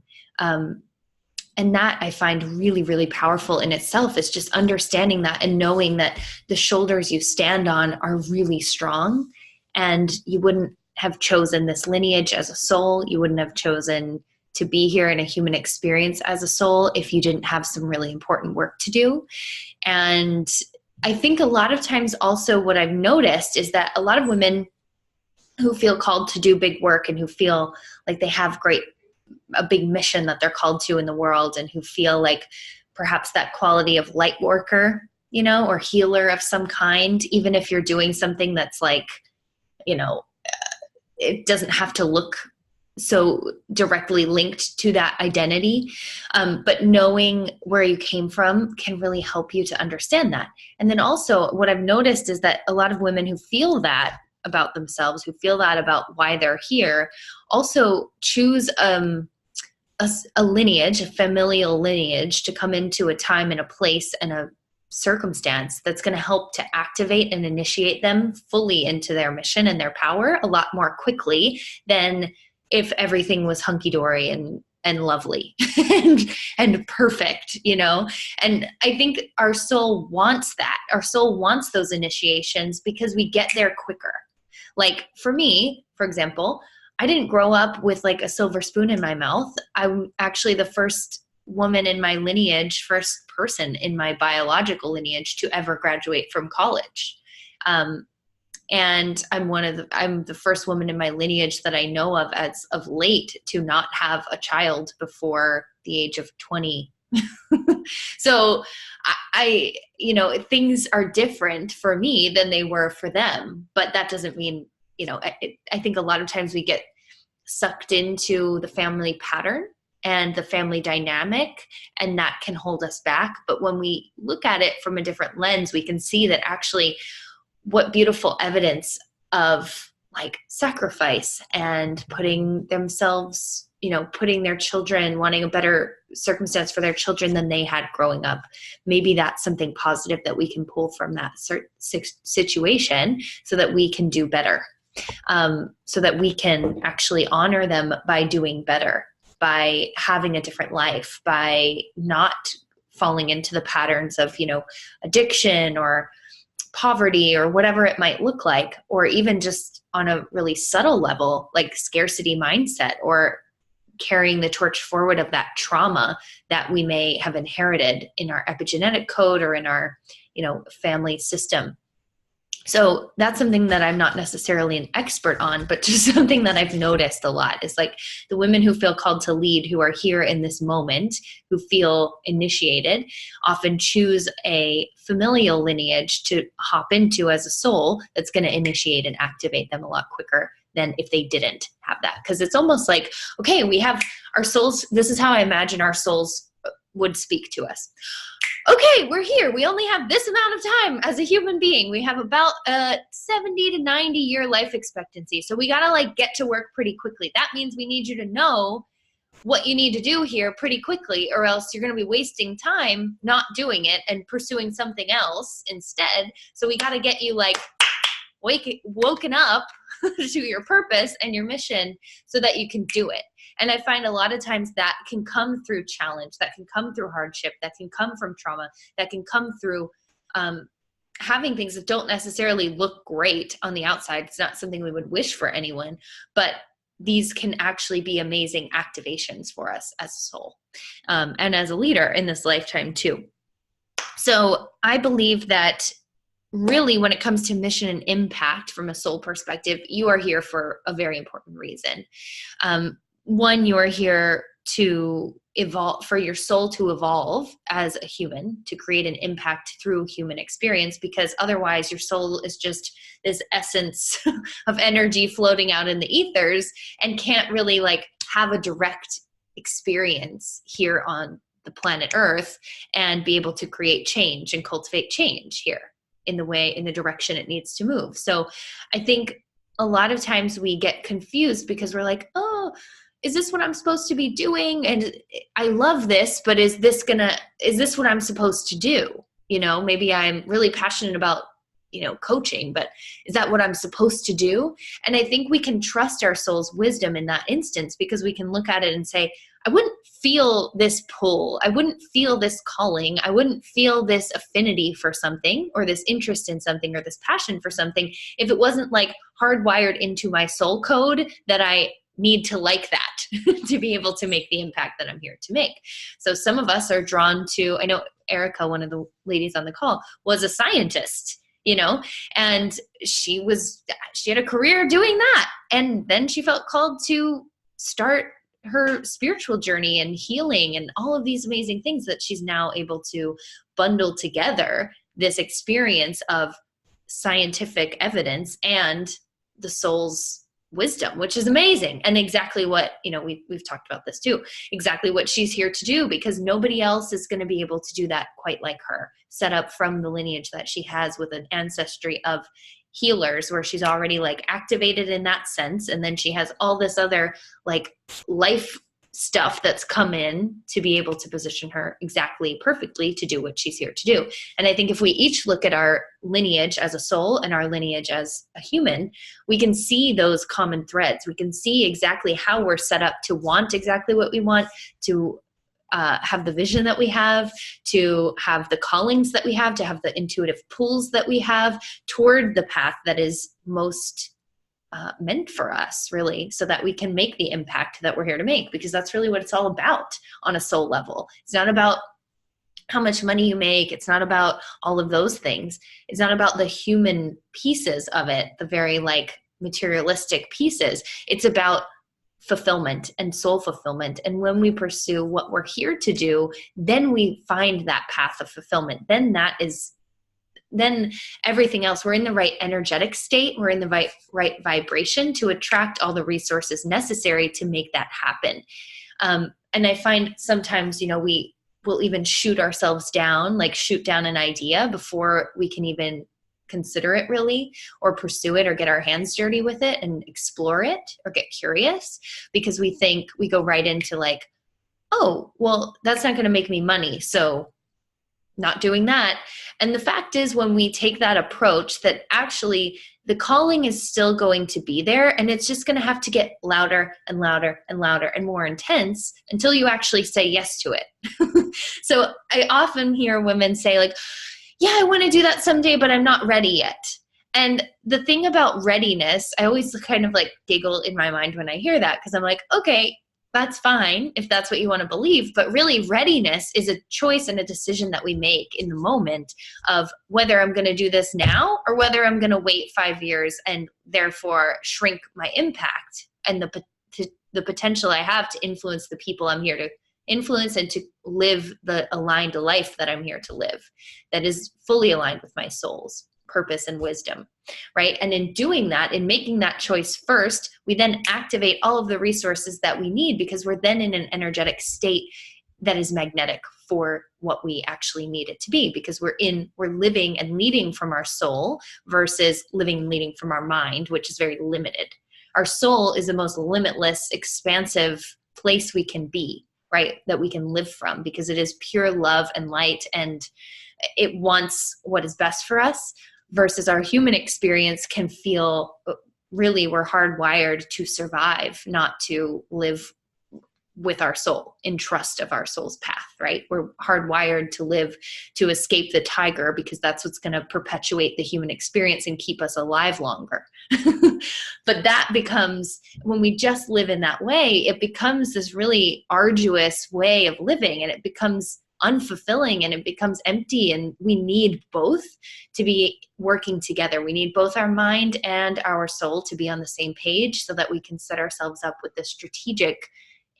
And that I find really, really powerful in itself, is just understanding that and knowing that the shoulders you stand on are really strong, and you wouldn't have chosen this lineage as a soul. You wouldn't have chosen to be here in a human experience as a soul if you didn't have some really important work to do. And I think a lot of times also what I've noticed is that a lot of women who feel called to do big work, and who feel like they have a big mission that they're called to in the world, and who feel like perhaps that quality of light worker, or healer of some kind, even if you're doing something that's like, it doesn't have to look so directly linked to that identity. But knowing where you came from can really help you to understand that. And then also what I've noticed is that a lot of women who feel that about themselves, who feel that about why they're here, also choose a lineage, a familial lineage, to come into a time and a place and a circumstance that's going to help to activate and initiate them fully into their mission and their power a lot more quickly than if everything was hunky-dory and lovely and perfect, And I think our soul wants that. Our soul wants those initiations because we get there quicker. Like for me, for example, I didn't grow up with like a silver spoon in my mouth. I'm actually the first woman in my lineage, first person in my biological lineage to ever graduate from college. And I'm the first woman in my lineage that I know of as of late to not have a child before the age of 20. So I things are different for me than they were for them, but that doesn't mean, I think a lot of times we get sucked into the family pattern and the family dynamic, and that can hold us back. But when we look at it from a different lens, we can see that actually what beautiful evidence of like sacrifice and putting themselves, putting their children, wanting a better circumstance for their children than they had growing up. Maybe that's something positive that we can pull from that situation so that we can do better, so that we can actually honor them by doing better, by having a different life, by not falling into the patterns of, addiction or poverty or whatever it might look like, or even just on a really subtle level, like scarcity mindset, or carrying the torch forward of that trauma that we may have inherited in our epigenetic code or in our, family system. So that's something that I'm not necessarily an expert on, but just something that I've noticed a lot is like the women who feel called to lead, who are here in this moment, who feel initiated, often choose a familial lineage to hop into as a soul that's going to initiate and activate them a lot quicker than if they didn't have that. Because it's almost like, okay, we have our souls. This is how I imagine our souls would speak to us. Okay, we're here. We only have this amount of time as a human being. We have about a 70 to 90 year life expectancy. So we got to like get to work pretty quickly. That means we need you to know what you need to do here pretty quickly, or else you're going to be wasting time not doing it and pursuing something else instead. So we got to get you like woken up to your purpose and your mission so that you can do it. And I find a lot of times that can come through challenge, that can come through hardship, that can come from trauma, that can come through having things that don't necessarily look great on the outside. It's not something we would wish for anyone, but these can actually be amazing activations for us as a soul and as a leader in this lifetime too. So I believe that really, when it comes to mission and impact from a soul perspective, you are here for a very important reason. One, you are here to evolve, for your soul to evolve as a human, to create an impact through human experience, because otherwise your soul is just this essence of energy floating out in the ethers and can't really like have a direct experience here on the planet Earth and be able to create change and cultivate change here in the direction it needs to move. So I think a lot of times we get confused because we're like, oh, is this what I'm supposed to be doing? And I love this, but is this what I'm supposed to do? You know, maybe I'm really passionate about, coaching, but is that what I'm supposed to do? And I think we can trust our soul's wisdom in that instance, because we can look at it and say, I wouldn't feel this pull. I wouldn't feel this calling. I wouldn't feel this affinity for something, or this interest in something, or this passion for something, if it wasn't like hardwired into my soul code that I need to like that to be able to make the impact that I'm here to make. So some of us are drawn to, I know Erica, one of the ladies on the call, was a scientist, and she had a career doing that. And then she felt called to start her spiritual journey and healing and all of these amazing things that she's now able to bundle together, this experience of scientific evidence and the soul's wisdom, which is amazing. And exactly what, we've talked about this too, exactly what she's here to do, because nobody else is going to be able to do that quite like her, set up from the lineage that she has with an ancestry of healers, where she's already like activated in that sense. And then she has all this other like life stuff that's come in to be able to position her exactly perfectly to do what she's here to do. And I think if we each look at our lineage as a soul and our lineage as a human, we can see those common threads. We can see exactly how we're set up to want exactly what we want, to have the vision that we have, to have the callings that we have, to have the intuitive pulls that we have toward the path that is most meant for us, really, so that we can make the impact that we're here to make, because that's really what it's all about on a soul level. It's not about how much money you make. It's not about all of those things. It's not about the human pieces of it, the very like materialistic pieces. It's about fulfillment and soul fulfillment. And when we pursue what we're here to do, then we find that path of fulfillment. Then everything else, we're in the right energetic state, we're in the right vibration to attract all the resources necessary to make that happen. And I find sometimes, we will even shoot ourselves down, like shoot down an idea before we can even consider it really, or pursue it, or get our hands dirty with it and explore it, or get curious, because we think we go right into like, oh, well, that's not going to make me money, so not doing that. And the fact is, when we take that approach, that actually the calling is still going to be there, and it's just going to have to get louder and louder and louder and more intense until you actually say yes to it. So I often hear women say like, yeah, I want to do that someday, but I'm not ready yet. And the thing about readiness, I always kind of like giggle in my mind when I hear that, because I'm like, okay, that's fine if that's what you want to believe. But really, readiness is a choice and a decision that we make in the moment of whether I'm going to do this now or whether I'm going to wait 5 years and therefore shrink my impact and the potential I have to influence the people I'm here to influence and to live the aligned life that I'm here to live, that is fully aligned with my soul's purpose and wisdom, right? And in doing that, in making that choice first, we then activate all of the resources that we need, because we're then in an energetic state that is magnetic for what we actually need it to be, because we're living and leading from our soul versus living and leading from our mind, which is very limited. Our soul is the most limitless, expansive place we can be, right? That we can live from, because it is pure love and light, and it wants what is best for us, versus our human experience can feel really, we're hardwired to survive, not to live with our soul, in trust of our soul's path, right? We're hardwired to live to escape the tiger, because that's what's going to perpetuate the human experience and keep us alive longer. But that becomes, when we just live in that way, it becomes this really arduous way of living, and it becomes unfulfilling and it becomes empty. And we need both to be working together. We need both our mind and our soul to be on the same page, so that we can set ourselves up with the strategic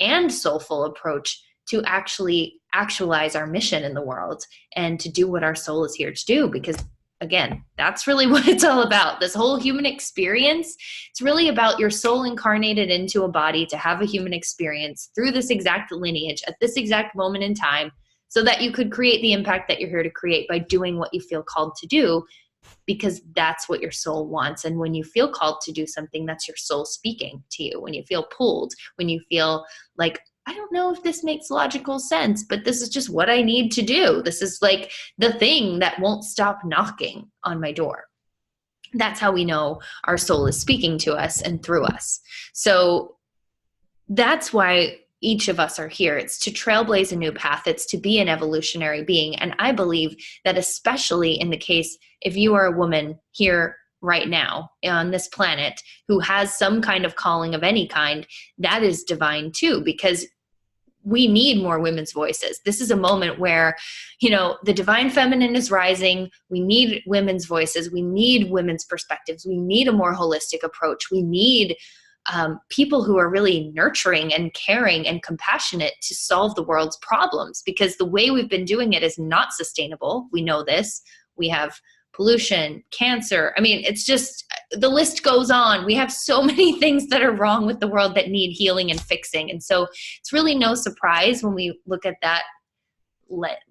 and soulful approach to actually actualize our mission in the world and to do what our soul is here to do. Because again, that's really what it's all about. This whole human experience, it's really about your soul incarnated into a body to have a human experience through this exact lineage at this exact moment in time, so that you could create the impact that you're here to create by doing what you feel called to do, because that's what your soul wants. And when you feel called to do something, that's your soul speaking to you. When you feel pulled, when you feel like, I don't know if this makes logical sense, but this is just what I need to do. This is like the thing that won't stop knocking on my door. That's how we know our soul is speaking to us and through us. So that's why each of us are here. It's to trailblaze a new path. It's to be an evolutionary being. And I believe that, especially in the case, if you are a woman here right now on this planet who has some kind of calling of any kind, that is divine too, because we need more women's voices. This is a moment where, the divine feminine is rising. We need women's voices. We need women's perspectives. We need a more holistic approach. We need people who are really nurturing and caring and compassionate to solve the world's problems, because the way we've been doing it is not sustainable. We know this. We have pollution, cancer. I mean, it's just, the list goes on. We have so many things that are wrong with the world that need healing and fixing. And so it's really no surprise when we look at that,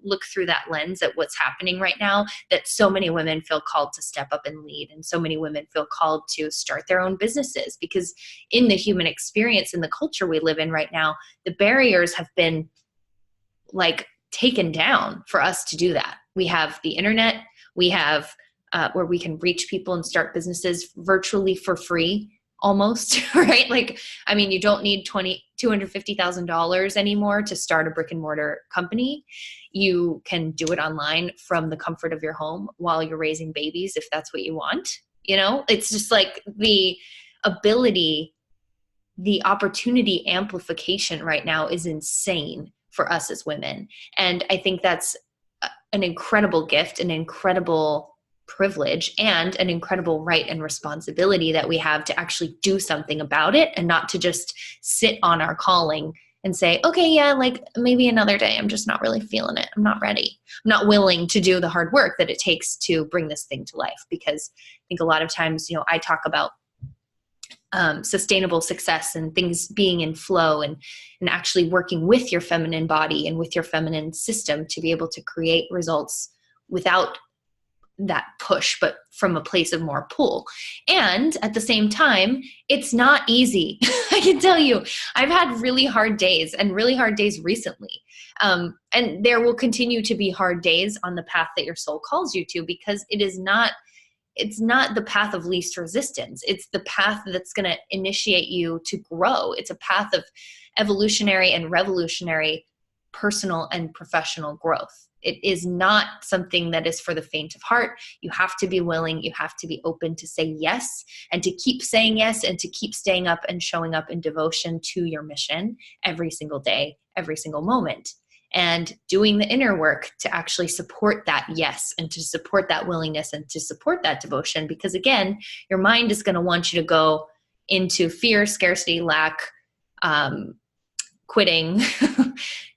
look through that lens at what's happening right now, that so many women feel called to step up and lead, and so many women feel called to start their own businesses, because in the human experience, in the culture we live in right now, the barriers have been like taken down for us to do that. We have the internet, we have where we can reach people and start businesses virtually for free, almost, right? Like, I mean, you don't need $250,000 anymore to start a brick and mortar company. You can do it online from the comfort of your home while you're raising babies, if that's what you want. It's just like the ability, the opportunity amplification right now is insane for us as women. And I think that's an incredible gift, an incredible privilege, and an incredible right and responsibility that we have to actually do something about it, and not to just sit on our calling and say, okay, yeah, like maybe another day. I'm just not really feeling it. I'm not ready. I'm not willing to do the hard work that it takes to bring this thing to life. Because I think a lot of times, I talk about sustainable success and things being in flow, and actually working with your feminine body and with your feminine system to be able to create results without that push, but from a place of more pull. And at the same time, it's not easy. I can tell you, I've had really hard days, and really hard days recently. And there will continue to be hard days on the path that your soul calls you to, because it's not the path of least resistance. It's the path that's going to initiate you to grow. It's a path of evolutionary and revolutionary personal and professional growth. it is not something that is for the faint of heart. You have to be willing. You have to be open to say yes, and to keep saying yes, and to keep staying up and showing up in devotion to your mission every single day, every single moment, and doing the inner work to actually support that yes, and to support that willingness, and to support that devotion. Because again, your mind is going to want you to go into fear, scarcity, lack, quitting,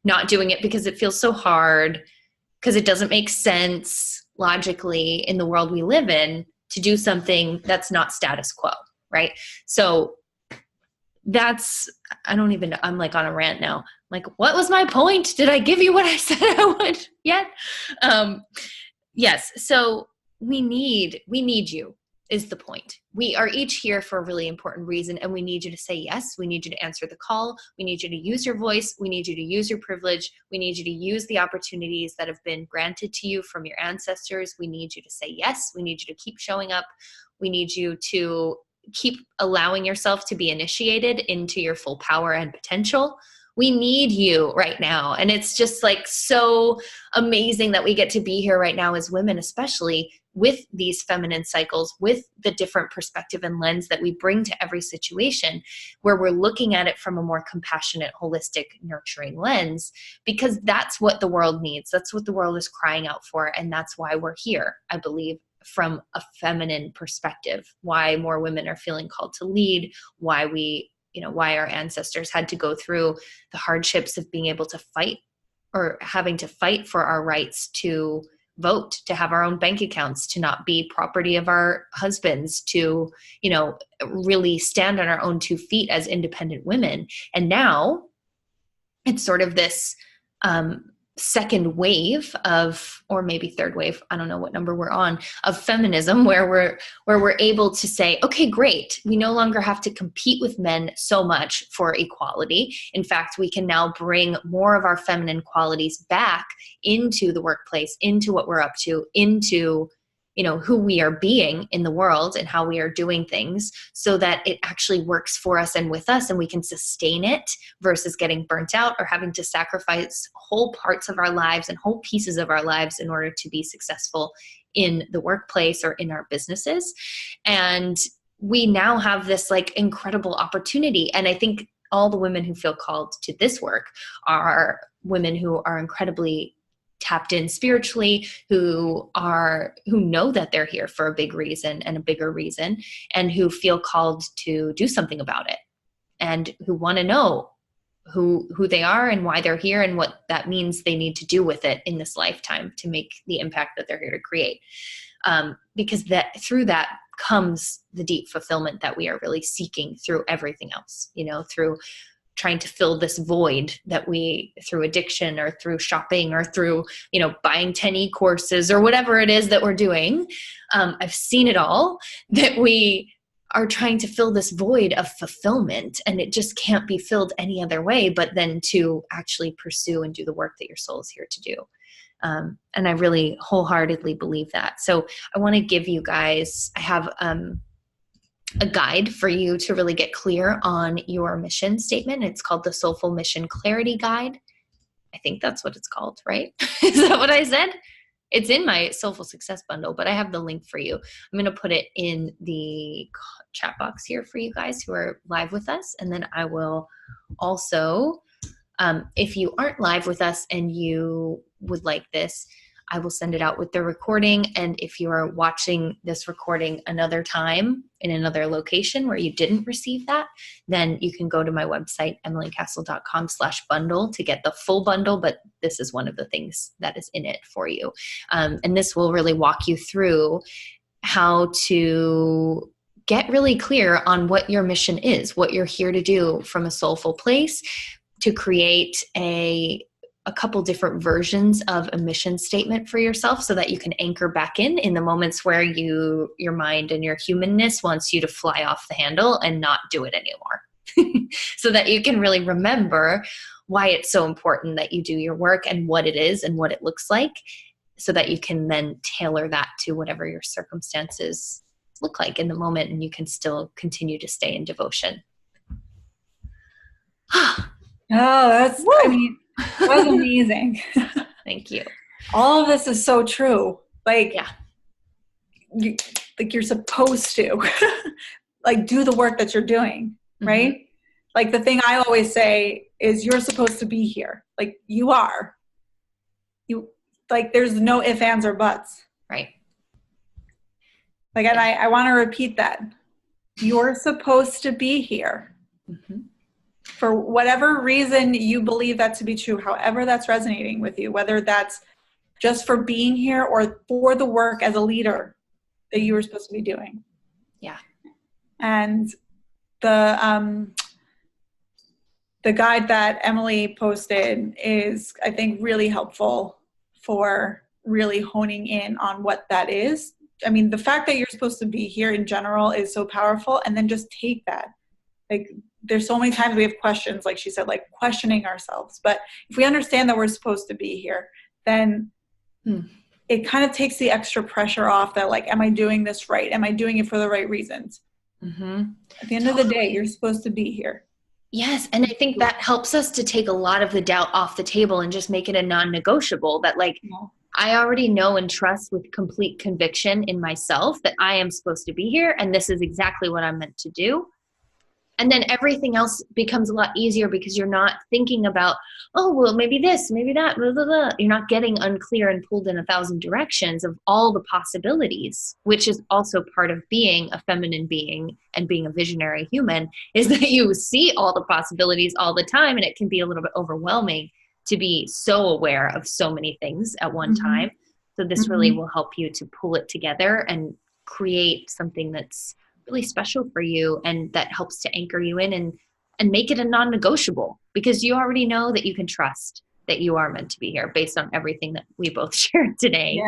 not doing it because it feels so hard, because it doesn't make sense logically in the world we live in to do something that's not status quo, right? So I'm like on a rant now. I'm like, what was my point? Did I give you what I said I would yet? Yes. So we need you is the point. We are each here for a really important reason, and we need you to say yes. We need you to answer the call. We need you to use your voice. We need you to use your privilege. We need you to use the opportunities that have been granted to you from your ancestors. We need you to say yes. We need you to keep showing up. We need you to keep allowing yourself to be initiated into your full power and potential. We need you right now. And it's just like so amazing that we get to be here right now as women, especially with these feminine cycles, with the different perspective and lens that we bring to every situation, where we're looking at it from a more compassionate, holistic, nurturing lens, because that's what the world needs. That's what the world is crying out for. And that's why we're here, I believe, from a feminine perspective, why more women are feeling called to lead, why why our ancestors had to go through the hardships of being able to fight, or having to fight for our rights to vote, to have our own bank accounts, to not be property of our husbands, to, really stand on our own 2 feet as independent women. And now it's sort of this, second wave of, or maybe third wave, I don't know what number we're on, of feminism, where we're able to say, okay, great. We no longer have to compete with men so much for equality. In fact, we can now bring more of our feminine qualities back into the workplace, into what we're up to, into who we are being in the world and how we are doing things, so that it actually works for us and with us, and we can sustain it versus getting burnt out or having to sacrifice whole parts of our lives and whole pieces of our lives in order to be successful in the workplace or in our businesses. And we now have this like incredible opportunity. And I think all the women who feel called to this work are women who are incredibly tapped in spiritually, who know that they're here for a big reason and a bigger reason, and who feel called to do something about it, and who want to know who they are and why they're here and what that means they need to do with it in this lifetime to make the impact that they're here to create. Because that through that comes the deep fulfillment that we are really seeking through everything else, through trying to fill this void that we, through addiction or through shopping or through, buying 10 e-courses or whatever it is that we're doing. I've seen it all, that we are trying to fill this void of fulfillment, and it just can't be filled any other way but then to actually pursue and do the work that your soul is here to do. And I really wholeheartedly believe that. So I want to give you guys, I have, a guide for you to really get clear on your mission statement. It's called the Soulful Mission Clarity Guide. I think that's what it's called, right? Is that what I said? It's in my Soulful Success bundle, but I have the link for you. I'm going to put it in the chat box here for you guys who are live with us. And then I will also, if you aren't live with us and you would like this, I will send it out with the recording. And if you are watching this recording another time in another location where you didn't receive that, then you can go to my website, emilycastle.com/bundle to get the full bundle. But this is one of the things that is in it for you. And this will really walk you through how to get really clear on what your mission is, what you're here to do from a soulful place, to create a couple different versions of a mission statement for yourself, so that you can anchor back in the moments where your mind and your humanness wants you to fly off the handle and not do it anymore. So that you can really remember why it's so important that you do your work and what it is and what it looks like, so that you can then tailor that to whatever your circumstances look like in the moment, and you can still continue to stay in devotion. Oh, that's, woo! I mean, that was amazing. Thank you. all of this is so true. Like, Yeah. you, like you're supposed to like do the work that you're doing, Mm-hmm. right? Like the thing I always say is you're supposed to be here. Like you are. You like there's no ifs, ands, or buts. Right. Like, and I want to repeat that. You're supposed to be here. Mm-hmm. For whatever reason you believe that to be true, however that's resonating with you, whether that's just for being here or for the work as a leader that you were supposed to be doing. Yeah. And the guide that Emily posted is, I think, really helpful for really honing in on what that is. I mean, the fact that you're supposed to be here in general is so powerful, and then just take that. Like, there's so many times we have questions, like she said, like questioning ourselves. But if we understand that we're supposed to be here, then it kind of takes the extra pressure off that, like, am I doing this right? Am I doing it for the right reasons? Mm-hmm. At the end of the day, you're supposed to be here. Yes. And I think that helps us to take a lot of the doubt off the table and just make it a non-negotiable that, like, I already know and trust with complete conviction in myself that I am supposed to be here and this is exactly what I'm meant to do. And then everything else becomes a lot easier because you're not thinking about, oh, well, maybe this, maybe that, blah, blah, blah. You're not getting unclear and pulled in 1,000 directions of all the possibilities, which is also part of being a feminine being and being a visionary human, is that you see all the possibilities all the time. And it can be a little bit overwhelming to be so aware of so many things at one time. So this really will help you to pull it together and create something that's really special for you and that helps to anchor you in and make it a non-negotiable because you already know that you can trust that you are meant to be here based on everything that we both shared today.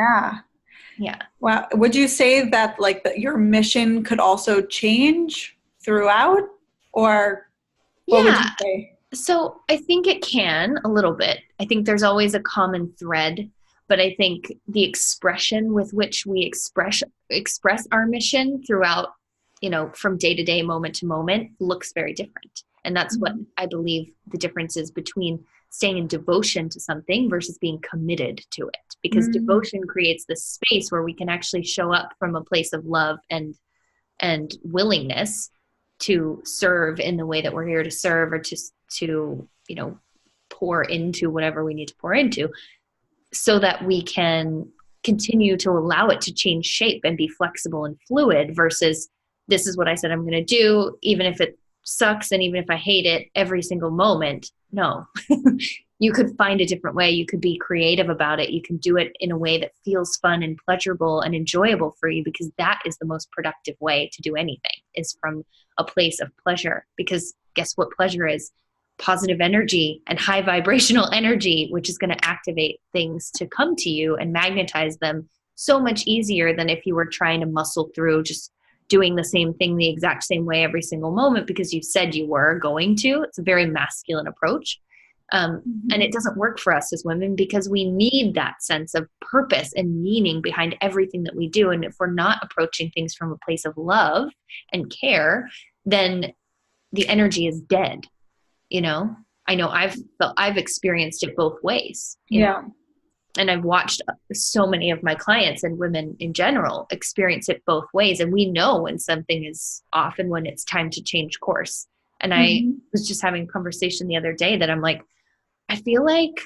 Yeah. Wow. Would you say that like your mission could also change throughout, or what would you say? So I think it can a little bit. I think there's always a common thread, but I think the expression with which we express our mission throughout, from day to day, moment to moment, looks very different. And that's what I believe the difference is between staying in devotion to something versus being committed to it. Because devotion creates this space where we can actually show up from a place of love and willingness to serve in the way that we're here to serve, or to pour into whatever we need to pour into, so that we can continue to allow it to change shape and be flexible and fluid versus this is what I said I'm going to do, even if it sucks and even if I hate it every single moment. No, you could find a different way. You could be creative about it. You can do it in a way that feels fun and pleasurable and enjoyable for you, because that is the most productive way to do anything, is from a place of pleasure. Because guess what pleasure is? Positive energy and high vibrational energy, which is going to activate things to come to you and magnetize them so much easier than if you were trying to muscle through just doing the same thing the exact same way every single moment because you said you were going to. It's a very masculine approach. And it doesn't work for us as women because we need that sense of purpose and meaning behind everything that we do. And if we're not approaching things from a place of love and care, then the energy is dead. I know I've experienced it both ways. You know? And I've watched so many of my clients and women in general experience it both ways. And we know when something is off and when it's time to change course. And I was just having a conversation the other day that I'm like, I feel like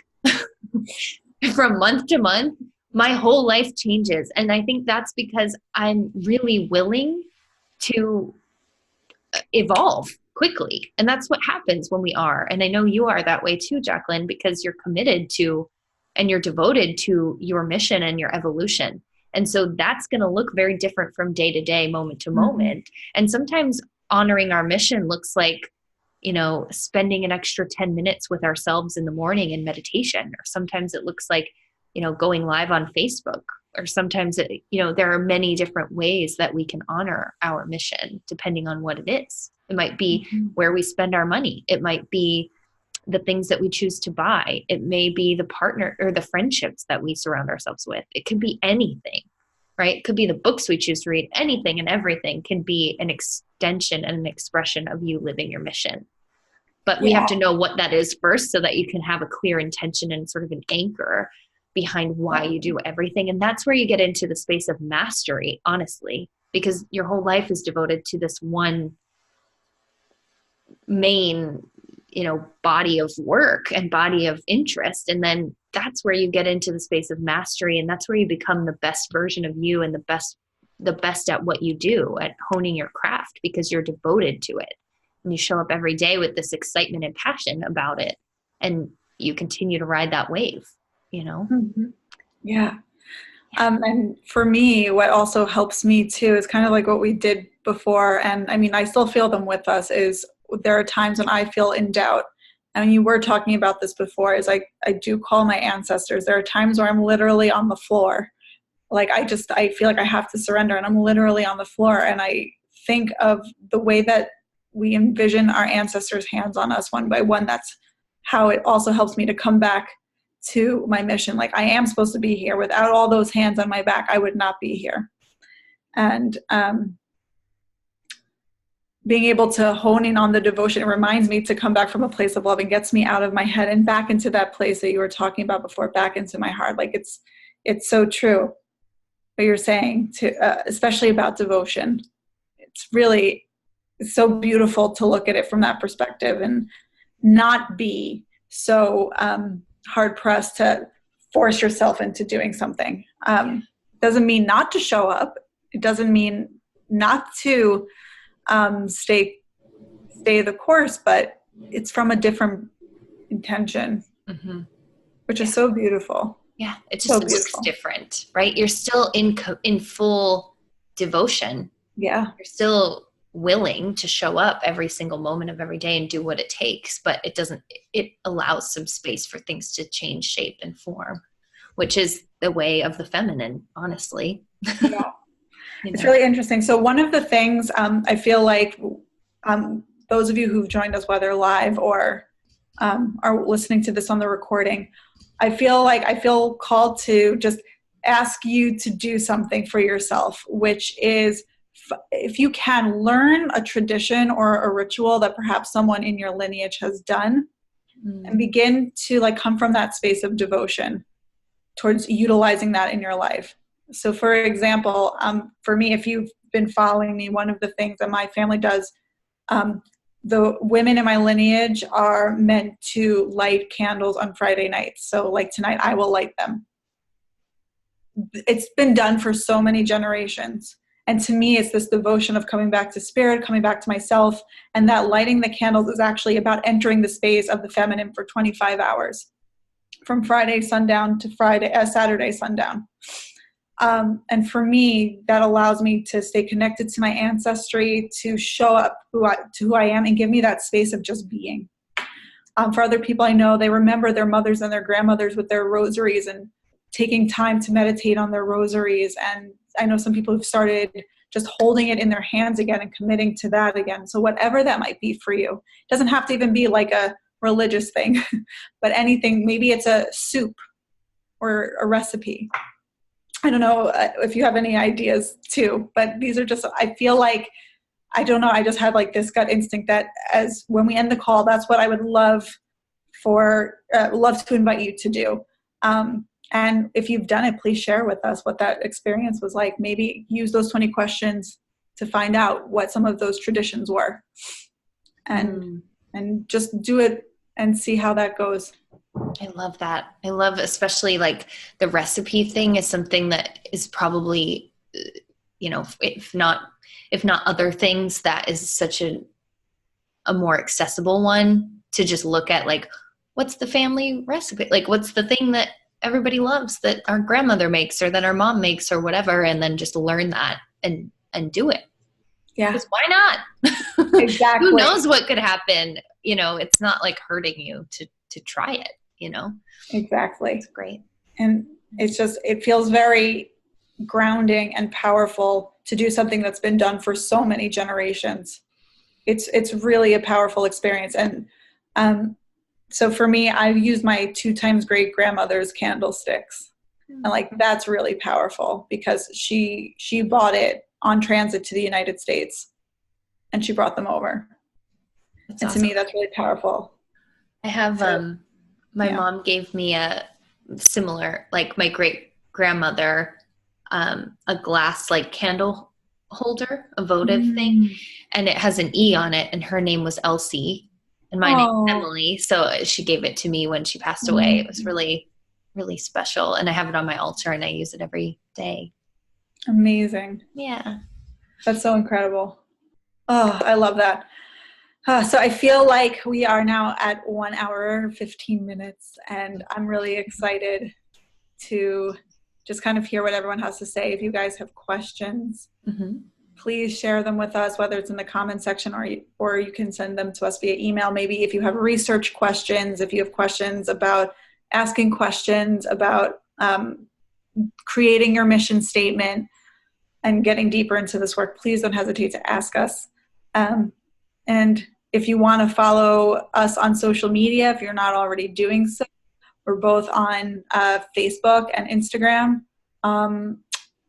from month to month, my whole life changes. And I think that's because I'm really willing to evolve quickly. And that's what happens when we are. And I know you are that way too, Jacqueline, because you're committed to and you're devoted to your mission and your evolution. And so that's going to look very different from day to day, moment to moment. And sometimes honoring our mission looks like, spending an extra 10 minutes with ourselves in the morning in meditation. Or sometimes it looks like, going live on Facebook. Or sometimes, there are many different ways that we can honor our mission, depending on what it is. It might be where we spend our money. It might be the things that we choose to buy. It may be the partner or the friendships that we surround ourselves with. It could be anything, right? It could be the books we choose to read. Anything and everything can be an extension and an expression of you living your mission. But we have to know what that is first so that you can have a clear intention and sort of an anchor behind why you do everything. And that's where you get into the space of mastery, honestly, because your whole life is devoted to this one main, body of work and body of interest. And then that's where you get into the space of mastery. And that's where you become the best version of you and the best at what you do, at honing your craft, because you're devoted to it. And you show up every day with this excitement and passion about it. And you continue to ride that wave, Mm-hmm. Yeah. And for me, what also helps me too is kind of like what we did before. And I mean, I still feel them with us, is there are times when I feel in doubt. And you were talking about this before, is I do call my ancestors. There are times where I'm literally on the floor. Like I feel like I have to surrender, and I'm literally on the floor. And I think of the way that we envision our ancestors' hands on us one by one. That's how it also helps me to come back to my mission. Like I am supposed to be here. Without all those hands on my back, I would not be here. And being able to hone in on the devotion, it reminds me to come back from a place of love and gets me out of my head and back into that place that you were talking about before, back into my heart. Like it's so true what you're saying, to especially about devotion. It's so beautiful to look at it from that perspective and not be so hard pressed to force yourself into doing something. Doesn't mean not to show up. It doesn't mean not to stay the course, but it's from a different intention, which is so beautiful. Yeah, it just looks different, right? You're still in full devotion. Yeah, you're still willing to show up every single moment of every day and do what it takes, but it allows some space for things to change shape and form, which is the way of the feminine, honestly. Yeah. It's really interesting. So one of the things I feel like those of you who've joined us, whether live or are listening to this on the recording, I feel called to just ask you to do something for yourself, which is, if you can, learn a tradition or a ritual that perhaps someone in your lineage has done, and begin to come from that space of devotion towards utilizing that in your life. So for example, for me, if you've been following me, one of the things that my family does, the women in my lineage are meant to light candles on Friday nights. So like tonight, I will light them. It's been done for so many generations. And to me, it's this devotion of coming back to spirit, coming back to myself. And that lighting the candles is actually about entering the space of the feminine for 25 hours, from Friday sundown to Saturday sundown. And for me, that allows me to stay connected to my ancestry, to show up to who I am, and give me that space of just being. For other people I know, they remember their mothers and their grandmothers with their rosaries and taking time to meditate on their rosaries. And I know some people who've started just holding it in their hands again and committing to that again. So whatever that might be for you, it doesn't have to even be like a religious thing, but anything. Maybe it's a soup or a recipe. I don't know if you have any ideas too, but these are just, I feel like, I don't know, I just have like this gut instinct that as when we end the call, that's what I would love to invite you to do. And if you've done it, please share with us what that experience was like. Maybe use those 20 questions to find out what some of those traditions were, and just do it and see how that goes. I love that. I love, especially like the recipe thing is something that is probably, if not other things, that is such a more accessible one to just look at, like, what's the family recipe? Like, what's the thing that everybody loves that our grandmother makes or that our mom makes or whatever, and then just learn that and do it. Yeah. Because why not? Exactly. Who knows what could happen? It's not like hurting you to try it, Exactly. It's great. And it feels very grounding and powerful to do something that's been done for so many generations. It's really a powerful experience. And so for me, I've used my 2 times great grandmother's candlesticks. And that's really powerful because she bought it on transit to the United States and she brought them over. That's awesome. To me, that's really powerful. I have, my mom gave me a similar, like my great grandmother, a glass like candle holder, a votive thing, Mm. and it has an E on it, and her name was Elsie, and my name's Oh, Emily. So she gave it to me when she passed away. It was mm, really, really special, and I have it on my altar, and I use it every day. amazing. Yeah. That's so incredible. Oh, I love that. So I feel like we are now at 1 hour, 15 minutes, and I'm really excited to just kind of hear what everyone has to say. If you guys have questions, Mm-hmm. please share them with us, whether it's in the comment section or you can send them to us via email. Maybe if you have research questions, if you have questions about asking questions about creating your mission statement and getting deeper into this work, please don't hesitate to ask us. And if you want to follow us on social media, if you're not already doing so, we're both on Facebook and Instagram.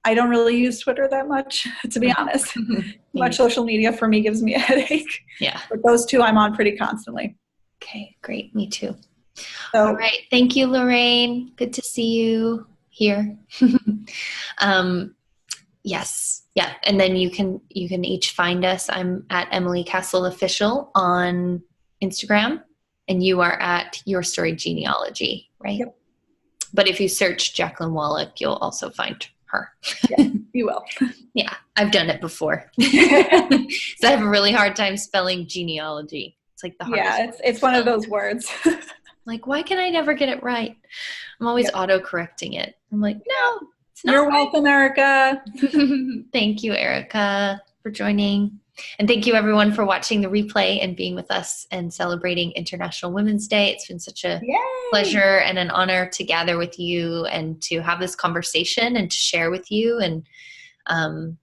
I don't really use Twitter that much, to be honest. Too much social media for me gives me a headache. Yeah. But those two I'm on pretty constantly. Okay, great. Me too. So, all right. Thank you, Lorraine. Good to see you here. Yes. Yeah. And then you can each find us. I'm at Emily Castle Official on Instagram, and you are at Your Story Genealogy, right? Yep. But if you search Jacqueline Wallach, you'll also find her. Yeah, you will. Yeah, I've done it before. So I have a really hard time spelling genealogy. It's like the hardest. Yeah, it's one of those words. Like, why can I never get it right? I'm always auto-correcting it. I'm like, no, it's not. You're welcome, Erica. Thank you, Erica, for joining. And thank you, everyone, for watching the replay and being with us and celebrating International Women's Day. It's been such a pleasure and an honor to gather with you and to have this conversation and to share with you. And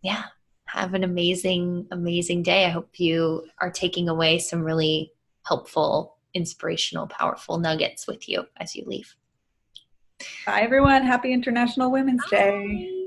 yeah, have an amazing, amazing day. I hope you are taking away some really helpful, inspirational, powerful nuggets with you as you leave. Bye, everyone. Happy International Women's Day.